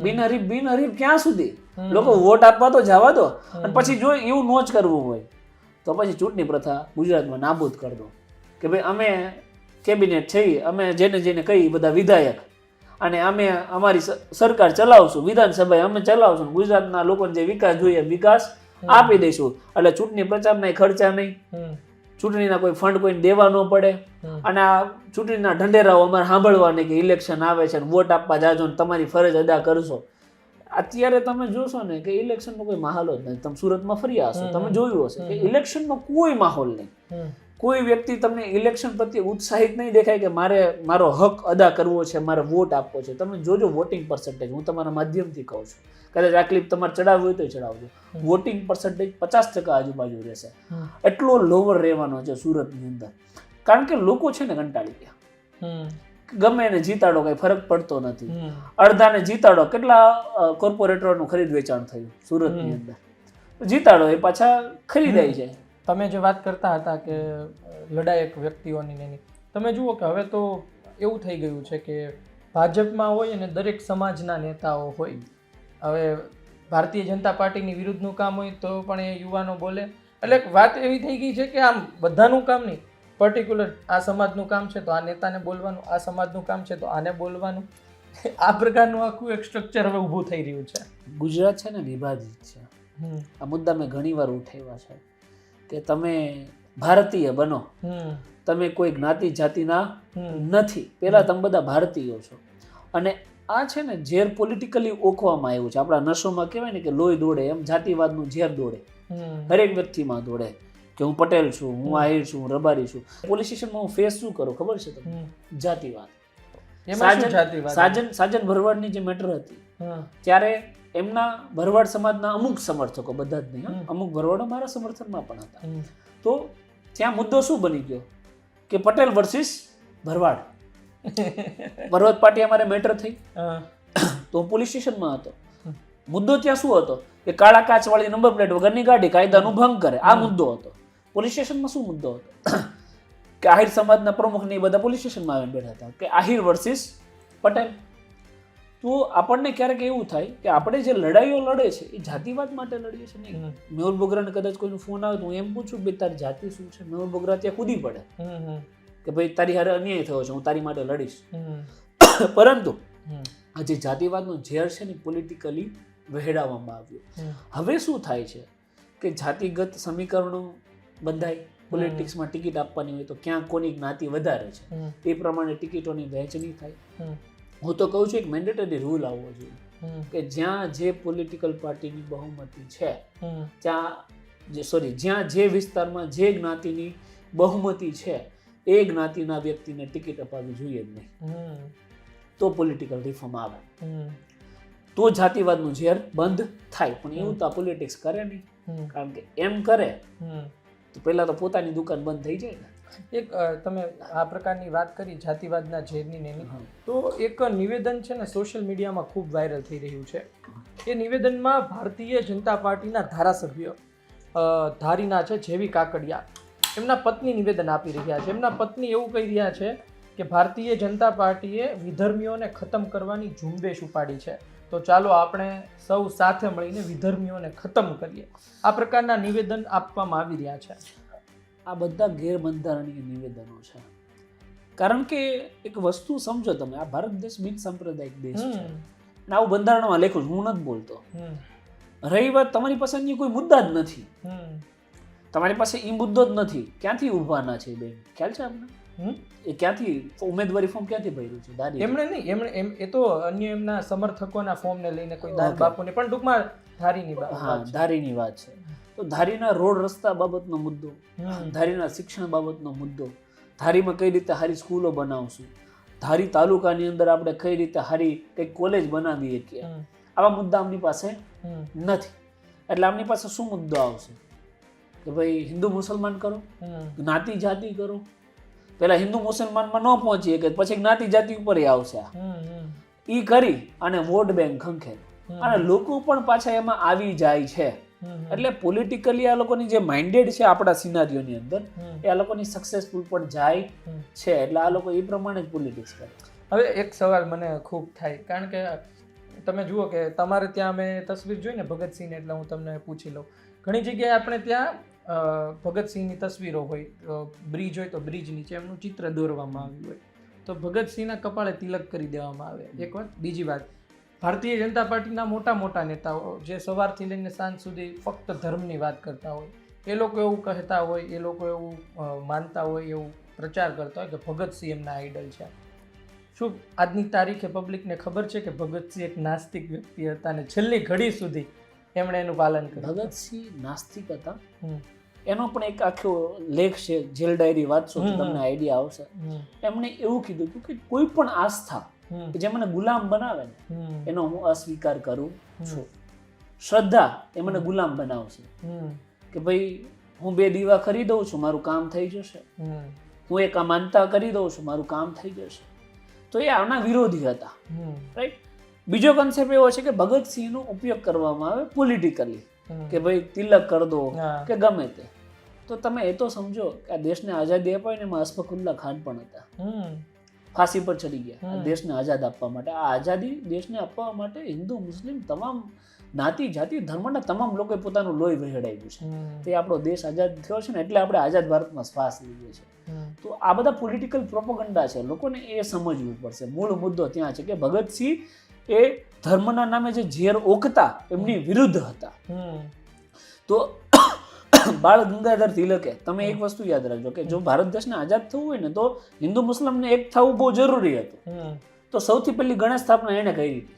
બિનહરીફ ક્યાં સુધી? લોકો વોટ આપવા તો જવા દો. અને પછી જો એવું ન જ કરવું હોય તો પછી ચૂંટણી પ્રથા ગુજરાતમાં નાબૂદ કરી દો કે ભાઈ અમે કેબિનેટ છીએ, અમે જેને કહી બધા વિધાયક, અને અમે અમારી સરકાર ચલાવશું, વિધાનસભાએ અમે ચલાવશું, ગુજરાતના લોકોને જે વિકાસ જોઈએ વિકાસ આપી દઈશું. એટલે ચૂંટણી પ્રચારના ખર્ચા નહીં, ચૂંટણીના કોઈ ફંડ કોઈને દેવા ન પડે, અને આ ચૂંટણીના ઢંઢેરાઓ અમારે સાંભળવા નહીં કે ઇલેક્શન આવે છે વોટ આપવા જાજો ને તમારી ફરજ અદા કરશો. અત્યારે તમે જોશો ને કે ઇલેક્શનનો કોઈ માહોલ જ નથી. તમે સુરતમાં ફરી આવશો, તમે જોયું હશે કે ઇલેક્શનનો કોઈ માહોલ નહીં. કોઈ વ્યક્તિ તમને ઇલેક્શન પ્રત્યે ઉત્સાહિત નહીં દેખાય કે મારો હક અદા કરવો છે, મારે વોટ આપવો છે. તમે જોજો વોટિંગ પર્સન્ટેજ, હું તમારા માધ્યમથી કહું છું, કદાચ આ ક્લિપ તમારે ચડાવવી હોય તો ચડાવજો. વોટિંગ પર્સન્ટેજ 50% આજુબાજુ રહેશે. એટલો લોવર રહેવાનો છે સુરતની અંદર, કારણ કે લોકો છે ને કંટાળી ગયા. ગમે એને જીતાડો કઈ ફરક પડતો નથી. અડધાને જીતાડો, કેટલા કોર્પોરેટરોનું ખરીદ વેચાણ થયું સુરતની અંદર, જીતાડો એ પાછા ખરીદાઈ જાય. તમે જે વાત કરતા હતા કે લડાયક વ્યક્તિઓની એની, તમે જુઓ કે હવે તો એવું થઈ ગયું છે કે ભાજપમાં હોય અને દરેક સમાજના નેતાઓ હોય. હવે ભારતીય જનતા પાર્ટીની વિરુદ્ધનું કામ હોય તો પણ એ યુવાનો બોલે. એટલે વાત એવી થઈ ગઈ છે કે આમ બધાનું કામ નહીં, પર્ટિક્યુલર આ સમાજનું કામ છે તો આ નેતાને બોલવાનું, આ સમાજનું કામ છે તો આને બોલવાનું. આ પ્રકારનું આખું એક સ્ટ્રક્ચર હવે ઊભું થઈ રહ્યું છે. ગુજરાત છે ને વિભાજિત છે. આ મુદ્દા મેં ઘણી વાર ઉઠાવ્યા છે કે તમે ભારતીય બનો, તમે કોઈ જ્ઞાતિ જાતિના નથી. પેલા તમે બધા ભારતીયો છો. અને આ છે ને ઝેર પોલિટિકલી ઓખવામાં આવ્યું છે. આપણા નશોમાં કહેવાય ને કે લોહી દોડે, એમ જાતિવાદનું ઝેર દોડે, દરેક વ્યક્તિમાં દોડે કે હું પટેલ છું, હું આહિર છું, હું રબારી છું. પોલીસ સ્ટેશનમાં હું ફેસ શું કરું ખબર છે તમને? જાતિવાદ. એમાં શું જાતિવાદ? સાજન ભરવાડની જે મેટર હતી ત્યારે એમના ભરવાડ સમાજના અમુક સમર્થકો, બધા જ નહીં, અમુક ભરવાડો મારા સમર્થનમાં પણ હતા. તો ત્યાં મુદ્દો શું બની ગયો કે પટેલ વર્સિસ ભરવાડ. પર્વત પાટી અમારે મેટર થઈ તો હું પોલીસ સ્ટેશનમાં હતો. મુદ્દો ત્યાં શું હતો કે કાળા કાચવાળી નંબર પ્લેટ વગરની ગાડી કાયદાનો ભંગ કરે, આ મુદ્દો હતો. પોલીસ સ્ટેશનમાં શું મુદ્દો હતો કે આહિર સમાજના પ્રમુખને એ બધા પોલીસ સ્ટેશનમાં આવીને બેઠા હતા કે આહિર વર્સિસ પટેલ. તો આપણને ક્યારેક એવું થાય કે આપણે જે લડાઈઓ લડે છે એ જાતિવાદ માટે લડીએ છીએ નહીં. મેહુલ બોગરાને કદાચ કોઈનો ફોન આવે તો હું એમ પૂછું કે તારી જાતિ શું છે? મેહુલ બોગરા ત્યાં કૂદી પડે કે ભાઈ તારી હારે અન્યાય થયો છે, હું તારી માટે લડીશ. પરંતુ આ જે જાતિવાદનો ઝેર છે ને પોલિટિકલી વહેડાવવામાં આવ્યું. હવે શું થાય છે કે જાતિગત સમીકરણો બંધાય, પોલિટિક્સમાં ટિકિટ આપવાની હોય તો ક્યાં કોની જ્ઞાતિ વધારે છે એ પ્રમાણે ટિકિટોની વહેંચણી થાય. હું તો કહું છું એક મેન્ડેટરી રૂલ આવવો જોઈએ કે જ્યાં જે પોલિટિકલ પાર્ટીની બહુમતી છે જ્યાં જે વિસ્તારમાં જે જ્ઞાતિની બહુમતી છે એ જ્ઞાતિના વ્યક્તિને ટિકિટ અપાવવી જોઈએ જ નહીં. તો પોલિટિકલ રિફોર્મ આવે, તો જાતિવાદનું ઝેર બંધ થાય. પણ એવું તો આ પોલિટિક્સ કરે નહીં, કારણ કે એમ કરે તો પહેલા તો પોતાની દુકાન બંધ થઈ જાય ને. એક તમે આ પ્રકારની વાત કરી જાતિવાદના ઝેરની ને એની, તો એક નિવેદન છે ને સોશિયલ મીડિયામાં ખૂબ વાયરલ થઈ રહ્યું છે. એ નિવેદનમાં ભારતીય જનતા પાર્ટીના ધારાસભ્ય ધારીના છે જેવી કાકડિયા, એમના પત્ની નિવેદન આપી રહ્યા છે. એમના પત્ની એવું કહી રહ્યા છે કે ભારતીય જનતા પાર્ટીએ વિધર્મીઓને ખતમ કરવાની ઝુંબેશ ઉપાડી છે, તો ચાલો આપણે સૌ સાથે મળીને વિધર્મીઓને ખતમ કરીએ. આ પ્રકારના નિવેદન આપવામાં આવી રહ્યા છે. આ બધા ગેરબંધારણીય નિવેદનો છે. કારણ કે એક વસ્તુ સમજો તમે, આ ભારત દેશ બિન સાંપ્રદાયિક દેશ છે અને આવું બંધારણમાં લખ્યું છે, હું નથી બોલતો. રહી વાત તમારી પાસે અન્ય કોઈ મુદ્દા જ નથી, તમારી પાસે એ મુદ્દો જ નથી, ક્યાંથી ઉભાના છે બેન? ખ્યાલ છે આપને? એ ક્યાંથી ઉમેદવારી ફોર્મ ક્યાંથી ભર્યું છે? દાદી એમણે નહીં, એમણે એ તો અન્ય એમના સમર્થકોના ફોર્મને લઈને કોઈ દાદ બાપુને, પણ ટૂંકમાં ધારીની વાત. હા, ધારીની વાત છે. તો ધારીના રોડ રસ્તા બાબતનો મુદ્દો, ધારીના શિક્ષણ બાબતનો મુદ્દો, ધારીમાં કઈ રીતે સારી સ્કૂલો બનાવશું, ધારી તાલુકાની અંદર આપણે કઈ રીતે સારી કંઈક કોલેજ બનાવીએ કે આવા મુદ્દા આમની પાસે નથી. એટલે આમની પાસે શું મુદ્દો આવશે કે ભાઈ હિન્દુ મુસલમાન કરો, જ્ઞાતિ જાતિ કરો. પેલા હિન્દુ મુસલમાનમાં ન પહોંચીએ કે પછી જ્ઞાતિ જાતિ ઉપર આવશે. ઈ કરી અને વોટ બેંક ખંખેર અને લોકો પણ પાછા એમાં આવી જાય છે. એટલે પોલિટિકલી આ લોકોની જે માઇન્ડેડ છે આપણા સિનારીઓની અંદર, એ આ લોકોની સક્સેસફુલ પણ જાય છે. એટલે આ લોકો એ પ્રમાણે જ પોલિટિક્સ કરે. હવે એક સવાલ મને ખૂબ થાય, કારણ કે તમે જુઓ કે તમારે ત્યાં મેં તસવીર જોઈને ભગતસિંહ, એટલે હું તમને પૂછી લઉં. ઘણી જગ્યાએ આપણે ત્યાં ભગતસિંહની તસવીરો હોય, બ્રિજ હોય તો બ્રિજ નીચે એમનું ચિત્ર દોરવામાં આવ્યું હોય, તો ભગતસિંહના કપાળે તિલક કરી દેવામાં આવે. એક વાત. બીજી વાત, ભારતીય જનતા પાર્ટીના મોટા મોટા નેતાઓ જે સવારથી લઈને સાંજ સુધી ફક્ત ધર્મની વાત કરતા હોય, એ લોકો એવું કહેતા હોય, એ લોકો એવું માનતા હોય, એવું પ્રચાર કરતા હોય કે ભગતસિંહ એમના આઈડલ છે. શું આજની તારીખે પબ્લિકને ખબર છે કે ભગતસિંહ એક નાસ્તિક વ્યક્તિ હતા અને છેલ્લી ઘડી સુધી એમણે એનું પાલન કર્યું? ભગતસિંહ નાસ્તિક હતા, એનો પણ એક આખો લેખ છે, જેલ ડાયરી વાંચશો તો તમને આઈડિયા આવશે. એમણે એવું કીધું કે કોઈ પણ આસ્થા કે જે મને ગુલામ બનાવે ને એનો હું અસ્વીકાર કરું છું. શ્રદ્ધા એ મને ગુલામ બનાવશે કે ભાઈ હું 2 દીવા ખરીદું છું, મારું કામ થઈ જશે. હું એક માનતા કરી દઉં છું, મારું કામ થઈ જશે. તો એ આના વિરોધી હતા, રાઈટ. બીજો કન્સેપ્ટ એવો છે કે ભગતસિંહનો ઉપયોગ કરવામાં આવે પોલિટિકલી, કે ભાઈ તિલક કરી દો કે ગમે તે. તો તમે એ તો સમજો કે આ દેશને આઝાદી અપાય ને એમાં અશફાકુલ્લા ખાન પણ હતા, ફાંસી પર ચડી ગયા દેશને આઝાદ આપવા માટે. આ આઝાદી દેશને આપવા માટે હિન્દુ મુસ્લિમ તમામ જ્ઞાતિ જાતિ ધર્મના તમામ લોકોએ પોતાનું લોહી વહેડાવ્યું છે. તે આપણો દેશ આઝાદ થયો છે ને એટલે આપણે આઝાદ ભારતમાં શ્વાસ લઈએ છીએ. તો આ બધા પોલિટિકલ પ્રોપોગન્ડા છે, લોકોને એ સમજવું પડશે. મૂળ મુદ્દો ત્યાં છે કે ભગતસિંહ એ ધર્મના નામે જે ઝેર ઓકતા એમની વિરુદ્ધ હતા. તો બાળ ગંગાધર તિલકે, તમે એક વસ્તુ યાદ રાખજો કે જો ભારત દેશને આઝાદ થવું હોય ને તો હિન્દુ મુસ્લિમને એક થવું બહુ જરૂરી હતું. તો સૌથી પહેલી ગણેશ સ્થાપના એને કરી હતી.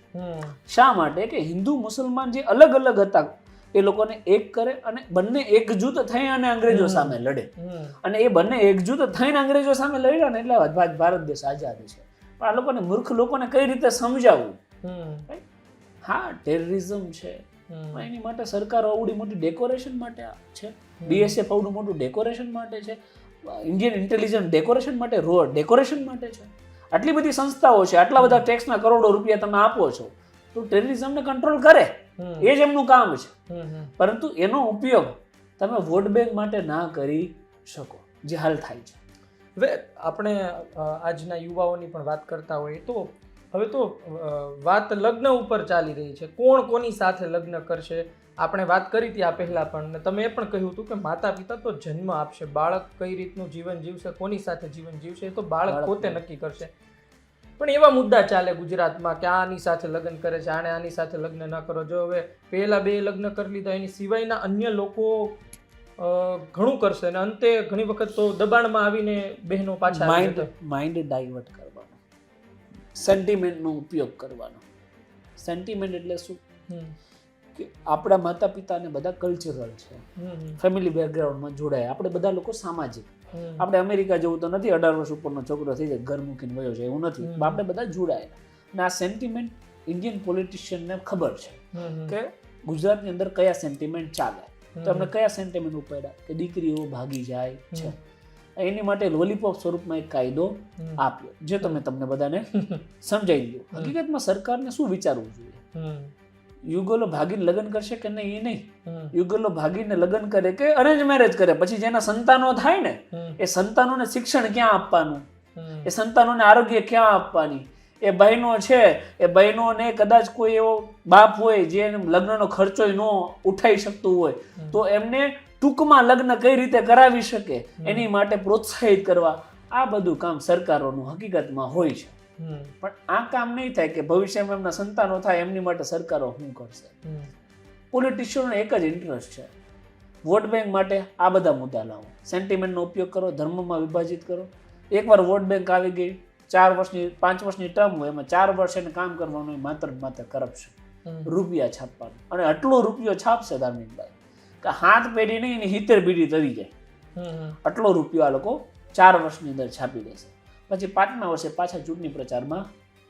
શા માટે? કે હિન્દુ મુસલમાન જે અલગ અલગ હતા એ લોકોને એક કરે અને બંને એકજૂથ થઈ અને અંગ્રેજો સામે લડે. અને એ બંને એકજૂથ થઈને અંગ્રેજો સામે લડ્યા ને એટલે ભારત દેશ આઝાદ છે. પણ આ લોકોને મૂર્ખ લોકોને કઈ રીતે સમજાવવું? હા, ટેરરિઝમ છે, એની માટે સરકારો આવડી મોટી ડેકોરેશન માટે છે, BSF આવડું મોટું ડેકોરેશન માટે છે, ઇન્ડિયન ઇન્ટેલિજન્સ ડેકોરેશન માટે, ડેકોરેશન માટે છે. આટલી બધી સંસ્થાઓ છે, આટલા બધા ટેક્સના કરોડો રૂપિયા તમે આપો છો, તો ટેરરિઝમને કંટ્રોલ કરે, એ જ એમનું કામ છે. પરંતુ એનો ઉપયોગ તમે વોટ બેંક માટે ના કરી શકો, જે હાલ થાય છે. હવે આપણે આજના યુવાઓની પણ વાત કરતા હોઈએ તો હવે તો વાત લગ્ન ઉપર ચાલી રહી છે. કોણ કોની સાથે લગ્ન કરશે? આપણે વાત કરી હતી આ પહેલા પણ, તમે એ પણ કહ્યું હતું કે માતા પિતા તો જન્મ આપશે, બાળક કઈ રીતનું જીવન જીવશે, કોની સાથે જીવન જીવશે એ તો બાળક પોતે નક્કી કરશે. પણ એવા મુદ્દા ચાલે ગુજરાતમાં કે આની સાથે લગ્ન કરે છે, આને આની સાથે લગ્ન ન કરો. જો હવે પહેલા 2 લગ્ન કરી લીધા, એની સિવાયના અન્ય લોકો ઘણું કરશે અને અંતે ઘણી વખત તો દબાણમાં આવીને બહેનો પાછા માઇન્ડ ડાયવર્ટ કરવાનો, સેન્ટિમેન્ટનો ઉપયોગ કરવાનો. સેન્ટિમેન્ટ એટલે શું? કે આપણા માતા પિતાને બધા કલ્ચરલ છે, ફેમિલી બેકગ્રાઉન્ડમાં જોડાય. આપણે બધા લોકો સામાજિક. આપણે અમેરિકા જેવું તો નથી 18 વર્ષ ઉપરનો છોકરો થઈ જાય ઘર મૂકીને વયો જાય, એવું નથી. આપણે બધા જોડાયેલા. અને આ સેન્ટિમેન્ટ ઇન્ડિયન પોલિટિશિયનને ખબર છે કે ગુજરાતની અંદર કયા સેન્ટિમેન્ટ ચાલે. તો એમને કયા સેન્ટિમેન્ટ ઉપાડ્યા કે દીકરીઓ ભાગી જાય છે, એની માટે લોલીપોપ સ્વરૂપમાં એક કાયદો આપ્યો, જે તમને બધાને સમજાવી દઉં. હકીકતમાં સરકારને શું વિચારવું જોઈએ? યુગલો ભાગીને લગ્ન કરશે કે નહીં એ નહીં. યુગલો ભાગીને લગ્ન કરે કે અરેન્જ મેરેજ કરે, પછી જેના સંતાનો થાય ને એ સંતાનોને શિક્ષણ ક્યાં આપવાનું, એ સંતાનોને આરોગ્ય ક્યાં આપવાની, એ બહેનો છે એ બહેનોને કદાચ કોઈ એવો બાપ હોય જે લગ્નનો ખર્ચો ન ઉઠાવી શકતું હોય તો એમને ટૂંકમાં લગ્ન કઈ રીતે કરાવી શકે એની માટે પ્રોત્સાહિત કરવા, આ બધું કામ સરકારોનું હકીકતમાં હોય છે. પણ આ કામ નહીં થાય કે ભવિષ્યમાં એમના સંતાનો થાય એમની માટે સરકારો શું કરશે? પોલિટિશિયનનો એક જ ઇન્ટરેસ્ટ છે, વોટ બેંક માટે આ બધા મુદ્દા લાવો, સેન્ટિમેન્ટનો ઉપયોગ કરો, ધર્મમાં વિભાજિત કરો. એકવાર વોટ બેંક આવી ગઈ, 4 વર્ષની 5 વર્ષની ટર્મ હોય, એમાં 4 વર્ષ એને કામ કરવાનું હોય, માત્ર કરપ્શન, રૂપિયા છાપવાનું. અને આટલો રૂપિયો છાપશે ધાર્મિકભાઈ કે 7 પેઢી નહીં એની 70 પેઢી તરી જાય. આટલો રૂપિયો આ લોકો 4 વર્ષની અંદર છાપી દેશે. પછી 5મા વર્ષે પાછા ચૂંટણી પ્રચારમાં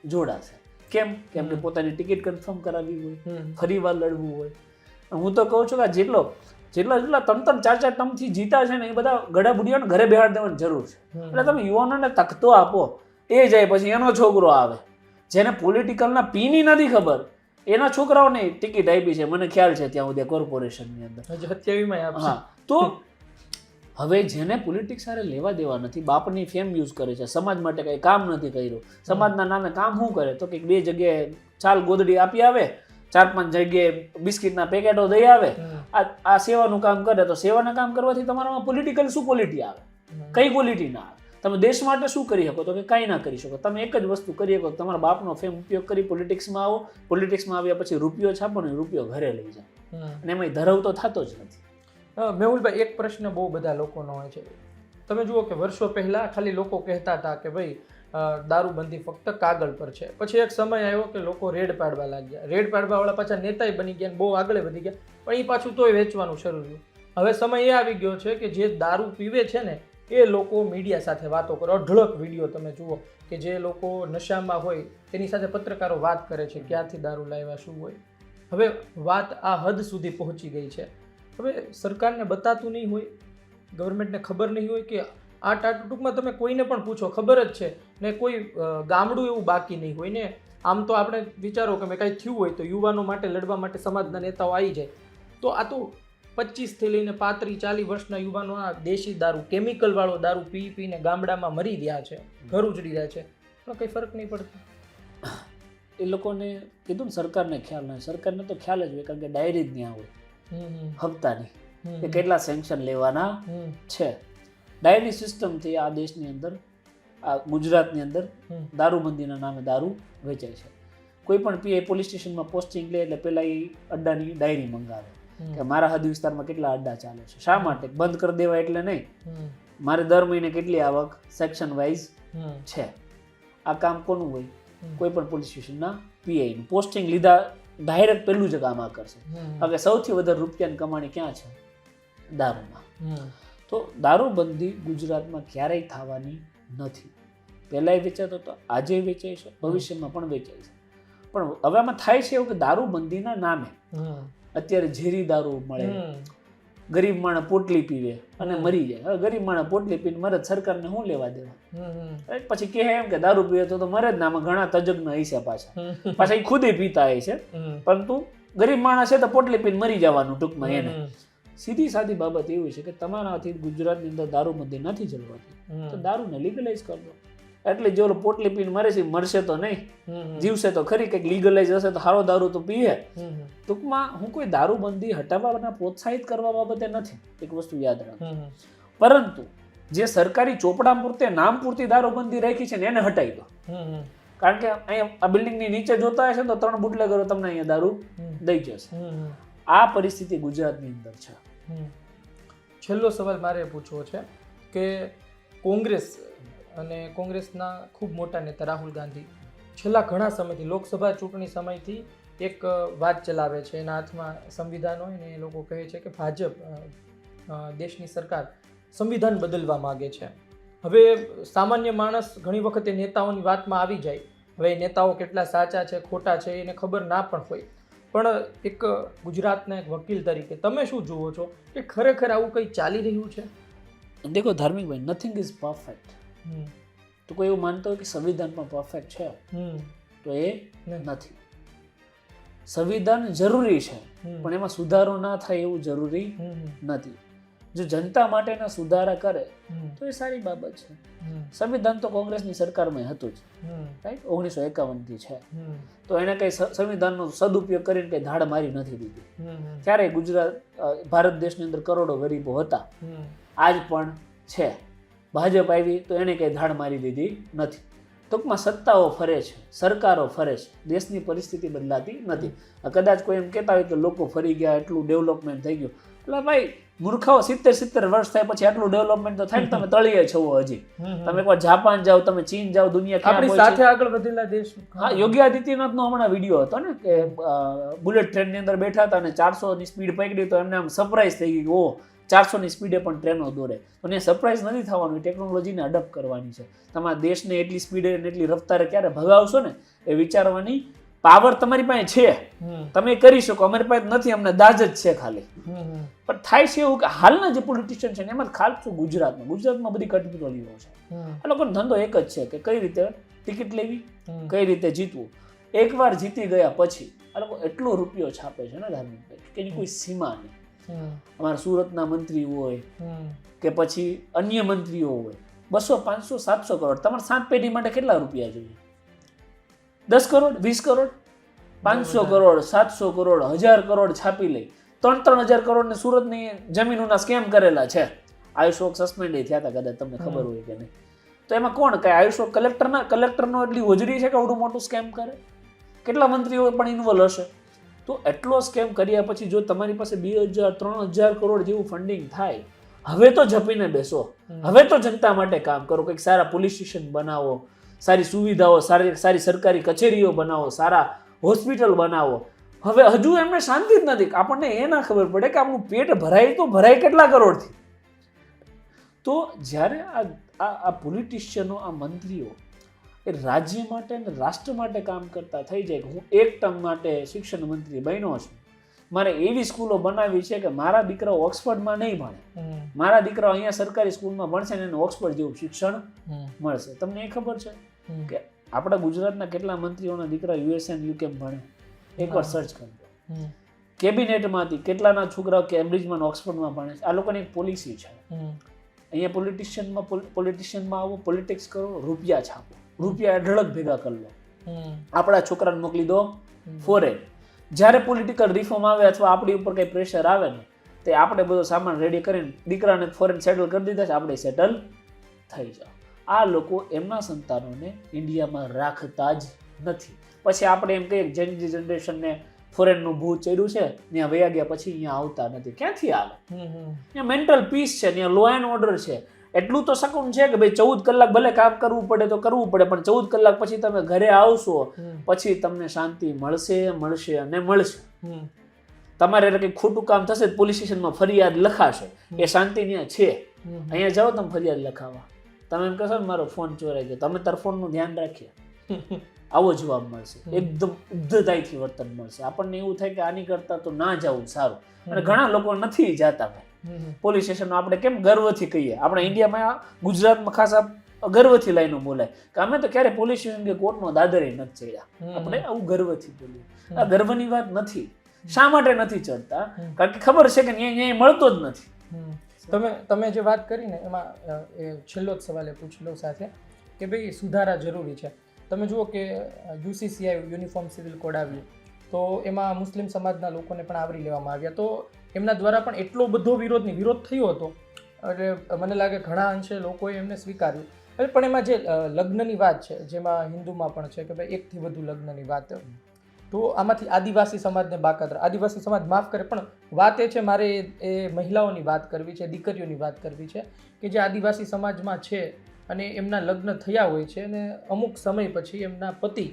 જોડાશે. કેમ? કેમ કે પોતાની ટિકિટ કન્ફર્મ કરાવવી હોય, ફરી વાર લડવું હોય. હું તો કહું છું કે જેટલા 3-4 ટર્મથી જીતા છે ને એ બધા ગડા બુડિયાને ઘરે બેહાડ દેવાની જરૂર છે. એટલે તમે યુવાનોને તકતો આપો, એ જાય પછી એનો છોકરો આવે જેને પોલિટિકલના પીની નથી ખબર, એના છોકરાઓને ટિકિટ આપી છે, મને ખ્યાલ છે ત્યાં સુધી કોર્પોરેશનની અંદર. હા, તો હવે જેને પોલિટિક્સ સાથે લેવા દેવા નથી, બાપની ફેમ યુઝ કરે છે, સમાજ માટે કંઈ કામ નથી કર્યું, સમાજના નામે કામ શું કરે તો કે 2 જગ્યાએ ચાલ ગોદડી આપી આવે, 4-5 જગ્યાએ બિસ્કિટના પેકેટો દઈ આવે, આ સેવાનું કામ કરે. તો સેવાના કામ કરવાથી તમારામાં પોલિટિકલ શું ક્વોલિટી આવે? કઈ ક્વોલિટી ના આવે? તમે દેશ માટે શું કરી શકો તો કે કાંઈ ના કરી શકો. તમે એક જ વસ્તુ કરી શકો, તમારા બાપનો ફેમ ઉપયોગ કરી પોલિટિક્સમાં આવો, પોલિટિક્સમાં આવ્યા પછી રૂપિયો છાપો ને રૂપિયો ઘરે લઈ જાઓ, અને એમાં ધરાવ તો થતો જ નથી. મેહુલભાઈ, એક પ્રશ્ન બહુ બધા લોકોનો હોય છે. તમે જુઓ કે વર્ષો પહેલા ખાલી લોકો કહેતા હતા કે ભાઈ દારૂબંધી ફક્ત કાગળ પર છે. પછી એક સમય આવ્યો કે લોકો રેડ પાડવા લાગ્યા, રેડ પાડવાવાળા પાછા નેતાય બની ગયા, બહુ આગળ વધી ગયા, પણ એ પાછું તોય વેચવાનું શરૂ થયું. હવે સમય એ આવી ગયો છે કે જે દારૂ પીવે છે ને એ લોકો મીડિયા સાથે વાતો કરે. અઢળક વિડીયો તમે જુઓ કે જે લોકો નશામાં હોય તેની સાથે પત્રકારો વાત કરે છે, ક્યાંથી દારૂ લાવ્યા, શું હોય. હવે વાત આ હદ સુધી પહોંચી ગઈ છે. હવે સરકારને બતાતું નહીં હોય, ગવર્મેન્ટને ખબર નહીં હોય કે આ ટૂંકમાં તમે કોઈને પણ પૂછો ખબર જ છે ને, કોઈ ગામડું એવું બાકી નહીં હોય ને. આમ તો આપણે વિચારો કે કંઈ થયું હોય તો યુવાનો માટે લડવા માટે સમાજના નેતાઓ આવી જાય. તો આ તો 25 થી લઈને 35-40 વર્ષના યુવાનો આ દેશી દારૂ, કેમિકલ વાળો દારૂ પીને ગામડામાં મરી રહ્યા છે, ઘર ઉજળી રહ્યા છે, પણ કંઈ ફરક નહીં પડતો. એ લોકોને કીધું ને સરકારને ખ્યાલ નહીં. સરકારને તો ખ્યાલ જ હોય, કારણ કે ડાયરી જ ત્યાં હોય હપ્તાની કે કેટલા સેન્કશન લેવાના છે. ડાયરી સિસ્ટમથી આ દેશની અંદર, આ ગુજરાતની અંદર દારૂબંધીના નામે દારૂ વેચાય છે. કોઈ પણ પીએ પોલીસ સ્ટેશનમાં પોસ્ટિંગ લે એટલે પહેલાં એ અડ્ડાની ડાયરી મંગાવે કે મારા હદ વિસ્તારમાં કેટલા અડ્ડા ચાલે છે. શા માટે? બંધ કરી દેવા એટલે નહીં, મારે દર મહિને કેટલી આવક સેક્શન વાઇઝ છે. આ કામ કોનું હોય? કોઈ પણ પોલીસ સ્ટેશનના પીઆઈનું. પોસ્ટિંગ લીધા ડાયરેક્ટ પેલું જ કામ આ કરશે. હવે સૌથી વધારે રૂપિયાની કમાણી ક્યાં છે? દારૂમાં. તો દારૂબંધી ગુજરાતમાં ક્યારેય થવાની નથી. પહેલાંય વેચાતો હતો, આજે વેચાય છે, ભવિષ્યમાં પણ વેચાય છે. પણ હવે આમાં થાય છે એવું કે દારૂબંધીના નામે અત્યારે ઝેરી દારૂ મળે, ગરીબ માણસ પોટલી પીવે અને મરી જાય. હવે ગરીબ માણસ પોટલી પીને મરે, સરકારને શું લેવા દેવા? પછી કહે એમ કે દારૂ પીવે તો મરે જ ના. આમાં ઘણા તજજ્ઞ હશે પાછા એ ખુદે પીતા હોય છે, પરંતુ ગરીબ માણસ છે તો પોટલી પીને મરી જવાનું ટૂંકમાં. એને સીધી સાદી બાબત એવી છે કે તમારાથી ગુજરાતની અંદર દારૂબંધી નથી ચલવાતી, તો દારૂને લીગલાઇઝ કરી દો. એટલે જો પોટલી પીને મરે છે, મરશે તો નહીં, જીવશે તો ખરી. કંઈક લીગલાઇઝ હશે તો સારો દારૂ તો પીએ. ટૂંકમાં હું કોઈ દારૂબંધી હટાવવાના પ્રોત્સાહિત કરવા બાબતે નથી, એક વસ્તુ યાદ રાખો. પરંતુ જે સરકારી ચોપડા પૂરતે નામ પૂરતી દારૂબંધી રાખી છે ને એને હટાવી દો. કારણ કે અહીંયા આ બિલ્ડિંગની નીચે જોતા હશે તો 3 બુટલેગરો તમને અહીંયા દારૂ દઈ જશે. આ પરિસ્થિતિ ગુજરાતની અંદર છે. છેલ્લો સવાલ મારે પૂછવો છે કે કોંગ્રેસ અને કોંગ્રેસના ખૂબ મોટા નેતા રાહુલ ગાંધી છેલ્લા ઘણા સમયથી, લોકસભા ચૂંટણી સમયથી એક વાત ચલાવે છે. એના હાથમાં સંવિધાન હોય ને એ લોકો કહે છે કે ભાજપ દેશની સરકાર સંવિધાન બદલવા માગે છે. હવે સામાન્ય માણસ ઘણી વખતે નેતાઓની વાતમાં આવી જાય. હવે નેતાઓ કેટલા સાચા છે ખોટા છે એને ખબર ના પણ હોય, પણ એક ગુજરાતના એક વકીલ તરીકે તમે શું જુઓ છો કે ખરેખર આવું કંઈ ચાલી રહ્યું છે? દેખો ધાર્મિકભાઈ, નથિંગ ઇઝ પરફેક્ટ. તો કોઈ એવું માનતો હોય કે સંવિધાન પણ પરફેક્ટ છે તો એ નથી. સંવિધાન જરૂરી છે પણ એમાં સુધારો ના થાય એવું જરૂરી નથી. જો જનતા માટેના સુધારા કરે તો એ સારી બાબત છે. સંવિધાન તો કોંગ્રેસની સરકારમાં હતું જ, રાઈટ, 1951 થી છે. તો એને કઈ સંવિધાનનો સદુપયોગ કરીને કઈ ધાડ મારી નથી દીધી. ત્યારે ભારત દેશની અંદર કરોડો ગરીબો હતા, આજ પણ છે. ભાજપ આવી તો એને કઈ ધાડ મારી દીધી નથી. ટૂંકમાં સત્તાઓ ફરે છે, સરકારો ફરે છે, દેશની પરિસ્થિતિ બદલાતી નથી. કદાચ કોઈ એમ કહેતા હોય કે લોકો ફરી ગયા, એટલું ડેવલપમેન્ટ થઈ ગયું. એટલે ભાઈ મૂર્ખાઓ 70 વર્ષ થાય પછી આટલું ડેવલપમેન્ટ તો થાય ને. તમે તળિયે છો હજી. તમે એકવાર જાપાન જાઓ, તમે ચીન જાઓ, દુનિયા આપણી સાથે આગળ વધેલા દેશ. હા, યોગી આદિત્યનાથનો હમણાં વિડીયો હતો ને કે બુલેટ ટ્રેનની અંદર બેઠા હતા અને 400ની સ્પીડ પકડી તો એમને આમ સરપ્રાઈઝ થઈ ગઈ. ઓ 400ની સ્પીડે પણ ટ્રેનો દોરે. અને સરપ્રાઈઝ નથી થવાનું, ટેકનોલોજીને અડપ્ટ કરવાની છે. તમારા દેશને એટલી સ્પીડે એટલી રફતારે ક્યારે ભગાવશો ને એ વિચારવાની પાવર તમારી પાસે છે, તમે કરી શકો. અમારી પાસે નથી, અમને દાજ જ છે ખાલી. પણ થાય છે એવું કે હાલના જે પોલિટિશિયન છે એમાં ખાસ શું ગુજરાતમાં બધી કટપીટોલીઓ છે. આ લોકોનો ધંધો એક જ છે કે કઈ રીતે ટિકિટ લેવી, કઈ રીતે જીતવું. એકવાર જીતી ગયા પછી આ લોકો એટલો રૂપિયો છાપે છે ને ધાર્મિક કે એની કોઈ સીમા નહીં. અમારા સુરતના મંત્રી હોય કે પછી અન્ય મંત્રીઓ હોય, 200, 500, 700 કરોડ. તમારે 7 પેઢી માટે કેટલા રૂપિયા જોઈએ? 10 કરોડ, 20 કરોડ, 500 કરોડ, 700 કરોડ, 1000 કરોડ છાપી લઈ. 3,000 કરોડને સુરતની જમીનોના સ્કેમ કરેલા છે. આયુષોક સસ્પેન્ડ થયા હતા, કદાચ તમને ખબર હોય કે નહીં. તો એમાં કોણ કઈ આયુષોક કલેક્ટરનો એટલી હોજરી છે કે આવડું મોટું સ્કેમ કરે? કેટલા મંત્રીઓ પણ ઇન્વોલ્વ હશે? તો એટલો સ્કેમ કર્યા પછી જો તમારી પાસે 2,000, 3,000 કરોડ જેવું ફંડિંગ થાય, હવે તો જપીને બેસો. હવે તો જનતા માટે કામ કરો. કંઈક સારા પોલીસ સ્ટેશન બનાવો, સારી સુવિધાઓ, સારી સરકારી કચેરીઓ બનાવો, સારા હોસ્પિટલ બનાવો. હવે હજુ એમને શાંતિ જ નથી. આપણને એ ના ખબર પડે કે આપણું પેટ ભરાય તો ભરાય કેટલા કરોડથી. તો જ્યારે આ પોલિટિશિયનો, આ મંત્રીઓ એ રાજ્ય માટે અને રાષ્ટ્ર માટે કામ કરતા થઈ જાય કે હું એક ટર્મ માટે શિક્ષણ મંત્રી બન્યો છું, મારે એવી સ્કૂલો બનાવી છે કે મારા દીકરાઓ ઓક્સફર્ડમાં નહીં ભણે, મારા દીકરાઓ અહીંયા સરકારી સ્કૂલમાં ભણશે ને એને ઓક્સફર્ડ જેવું શિક્ષણ મળશે. તમને એ ખબર છે કે આપણા ગુજરાતના કેટલા મંત્રીઓના દીકરા યુએસ એન્ડ યુકે ભણે? એકવાર સર્ચ કરજો. કેબિનેટમાંથી કેટલાના છોકરાઓ કેમ્બ્રિજમાં ઓક્સફર્ડમાં ભણે છે? આ લોકોની એક પોલિસી છે. અહીંયા પોલિટિશિયનમાં આવો, પોલિટિક્સ કરો, રૂપિયા છાપો, રૂપિયા અઢળક ભેગા કરી લો, આપણા છોકરાને મોકલી દો ફોરેન. જ્યારે પોલિટિકલ રિફોર્મ આવે અથવા આપણી ઉપર કંઈ પ્રેશર આવે ને તે આપણે બધો સામાન રેડી કરીને દીકરાને ફોરેન સેટલ કરી દીધા છે, આપણે સેટલ થઈ જાઓ. આ લોકો એમના સંતાનોને ઇન્ડિયામાં રાખતા જ નથી. પછી આપણે એમ કહીએ જેની જનરેશનને ફોરેનનું ભૂત ચડ્યું છે, ત્યાં વયા ગયા પછી અહીંયા આવતા નથી. ક્યાંથી આવે? ત્યાં મેન્ટલ પીસ છે, ત્યાં લો એન્ડ ઓર્ડર છે. એટલું તો શકુન છે કે ભાઈ 14 કલાક ભલે કામ કરવું પડે તો કરવું પડે, પણ 14 કલાક પછી તમે ઘરે આવશો પછી તમને શાંતિ મળશે અને મળશે. તમારે કંઈક ખોટું કામ થશે પોલીસ સ્ટેશનમાં ફરિયાદ લખાશે, એ શાંતિ ત્યાં છે. અહીંયા જાઓ તમે ફરિયાદ લખાવા, તમે એમ કહેશો ને મારો ફોન ચોરાઈ ગયો, તમે તાર ફોનનું ધ્યાન રાખીએ, આવો જવાબ મળશે. એકદમ ઉદ્ધતાઈથી વર્તન મળશે. આપણને એવું થાય કે આની કરતા તો ના જવું સારું. અને ઘણા લોકો નથી જતા પોલીસ સ્ટેશન. આપણે કેમ ગર્વથી કહીએ, આપણે ઇન્ડિયામાં ગુજરાતમાં ખાસ ગર્વથી લઈને બોલાય કે અમે તો ક્યારે પોલીસ સ્ટેશન કે કોર્ટનો દાદરે નથી ચડ્યા. આપણે આવું ગર્વથી બોલીએ. આ ગર્વની વાત નથી. શા માટે નથી ચડતા? કારણ કે ખબર છે કે ન્યાય મળતો જ નથી. તમે જે વાત કરી ને એમાં છેલ્લો જ સવાલ પૂછી લો સાથે કે ભાઈ સુધારા જરૂરી છે. તમે જુઓ કે UCC આવ્યું, યુનિફોર્મ સિવિલ કોડ આવ્યું, તો એમાં મુસ્લિમ સમાજના લોકોને પણ આવરી લેવામાં આવ્યા. તો એમના દ્વારા પણ એટલો બધો વિરોધ થયો હતો, એટલે મને લાગે ઘણા અંશે લોકોએ એમને સ્વીકાર્યું. પણ એમાં જે લગ્નની વાત છે, જેમાં હિન્દુમાં પણ છે કે ભાઈ એકથી વધુ લગ્નની વાત, તો આમાંથી આદિવાસી સમાજને બાકાત આદિવાસી સમાજ માફ કરે, પણ વાત એ છે મારે એ મહિલાઓની વાત કરવી છે, દીકરીઓની વાત કરવી છે કે જે આદિવાસી સમાજમાં છે અને એમના લગ્ન થયા હોય છે અને અમુક સમય પછી એમના પતિ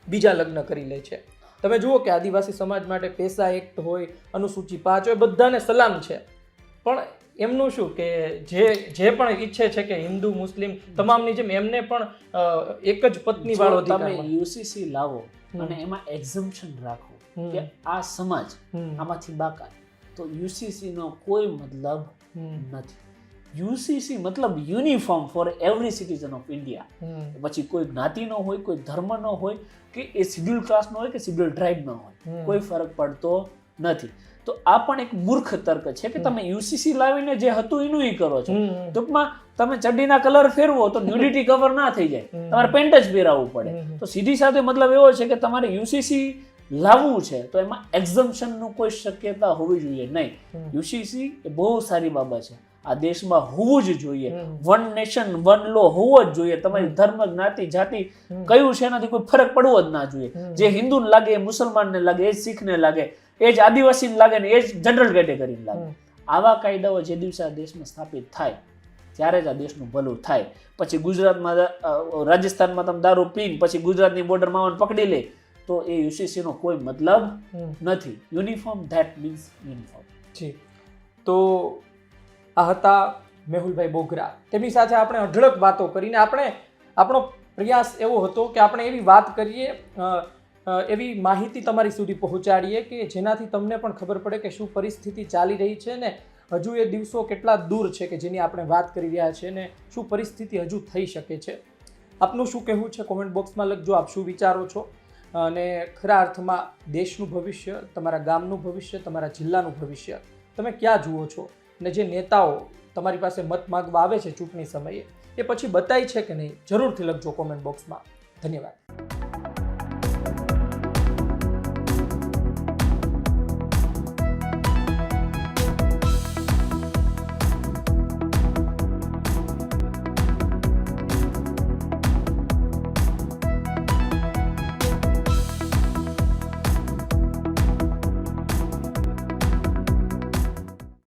બીજા લગ્ન કરી લે છે. તમે જુઓ કે આદિવાસી સમાજ માટે પેસા એક્ટ હોય, અનુસૂચિ 5 હોય, બધાને સલામ છે. પણ એમનું શું કે જે પણ ઈચ્છે છે કે હિન્દુ મુસ્લિમ તમામની જેમ એમને પણ એક જ પત્ની વાળો તમે UCC લાવો અને એમાં એક્ઝમ્પશન રાખો કે આ સમાજ આમાંથી બાકાત, તો UCC નો કોઈ મતલબ નથી. UCC મતલબ uniform for every citizen of India. પછી કોઈ જ્ઞાતિનો હોય, કોઈ ધર્મનો હોય, કે એ શિડ્યુલ ક્લાસનો હોય કે શિડ્યુલ ટ્રાઇબનો હોય, કોઈ ફરક પડતો નથી. તો આ પણ એક મૂર્ખ તર્ક છે કે તમે UCC લાવીને જે હતું એનું કરો છો. ટૂંકમાં તમે ચડ્ડીના કલર ફેરવો તો ન્યુડિટી કવર ના થઈ જાય, તમારે પેન્ટ જ પહેરાવવું પડે. તો સીધી સાથે મતલબ એવો છે કે તમારે UCC લાવવું છે તો એમાં એક્ઝમ્પશનનું કોઈ શક્યતા હોવી જોઈએ નહીં. UCC એ બહુ સારી બાબત છે, આ દેશમાં હોવું જ જોઈએ. વન નેશન વન લો હોવો જ જોઈએ. તમારી ધર્મ, જ્ઞાતિ, જાતિ કયું છે એનાથી કોઈ ફરક પડવો જ ના જોઈએ. જે હિન્દુને લાગે એ મુસલમાનને લાગે, એ જ શીખને લાગે, એ જ આદિવાસીને લાગે ને એ જ જનરલ કેટેગરીને લાગે. આવા કાયદાઓ જે દિવસે આ દેશમાં સ્થાપિત થાય ત્યારે જ આ દેશનું ભલું થાય. પછી ગુજરાતમાં રાજસ્થાનમાં તમે દારૂ પીને પછી ગુજરાતની બોર્ડરમાં આવવાનું પકડી લે તો એ UCC નો કોઈ મતલબ નથી. Uniform that means uniform. જી, તો આ હતા મેહુલભાઈ બોગરા. તેમની સાથે આપણે અઢળક વાતો કરીને આપણો પ્રયાસ એવો હતો કે આપણે એવી વાત કરીએ, એવી માહિતી તમારી સુધી પહોંચાડીએ કે જેનાથી તમને પણ ખબર પડે કે શું પરિસ્થિતિ ચાલી રહી છે ને હજુ એ દિવસો કેટલા દૂર છે કે જેની આપણે વાત કરી રહ્યા છીએ ને શું પરિસ્થિતિ હજુ થઈ શકે છે. આપનું શું કહેવું છે કોમેન્ટ બોક્સમાં લખજો. આપ શું વિચારો છો અને ખરા અર્થમાં દેશનું ભવિષ્ય, તમારા ગામનું ભવિષ્ય, તમારા જિલ્લાનું ભવિષ્ય તમે ક્યાં જુઓ છો? અને જે નેતાઓ તમારી પાસે મત માગવા આવે છે ચૂંટણી સમયે એ પછી બતાય છે કે નહીં, જરૂરથી લખજો કોમેન્ટ બોક્સમાં. ધન્યવાદ.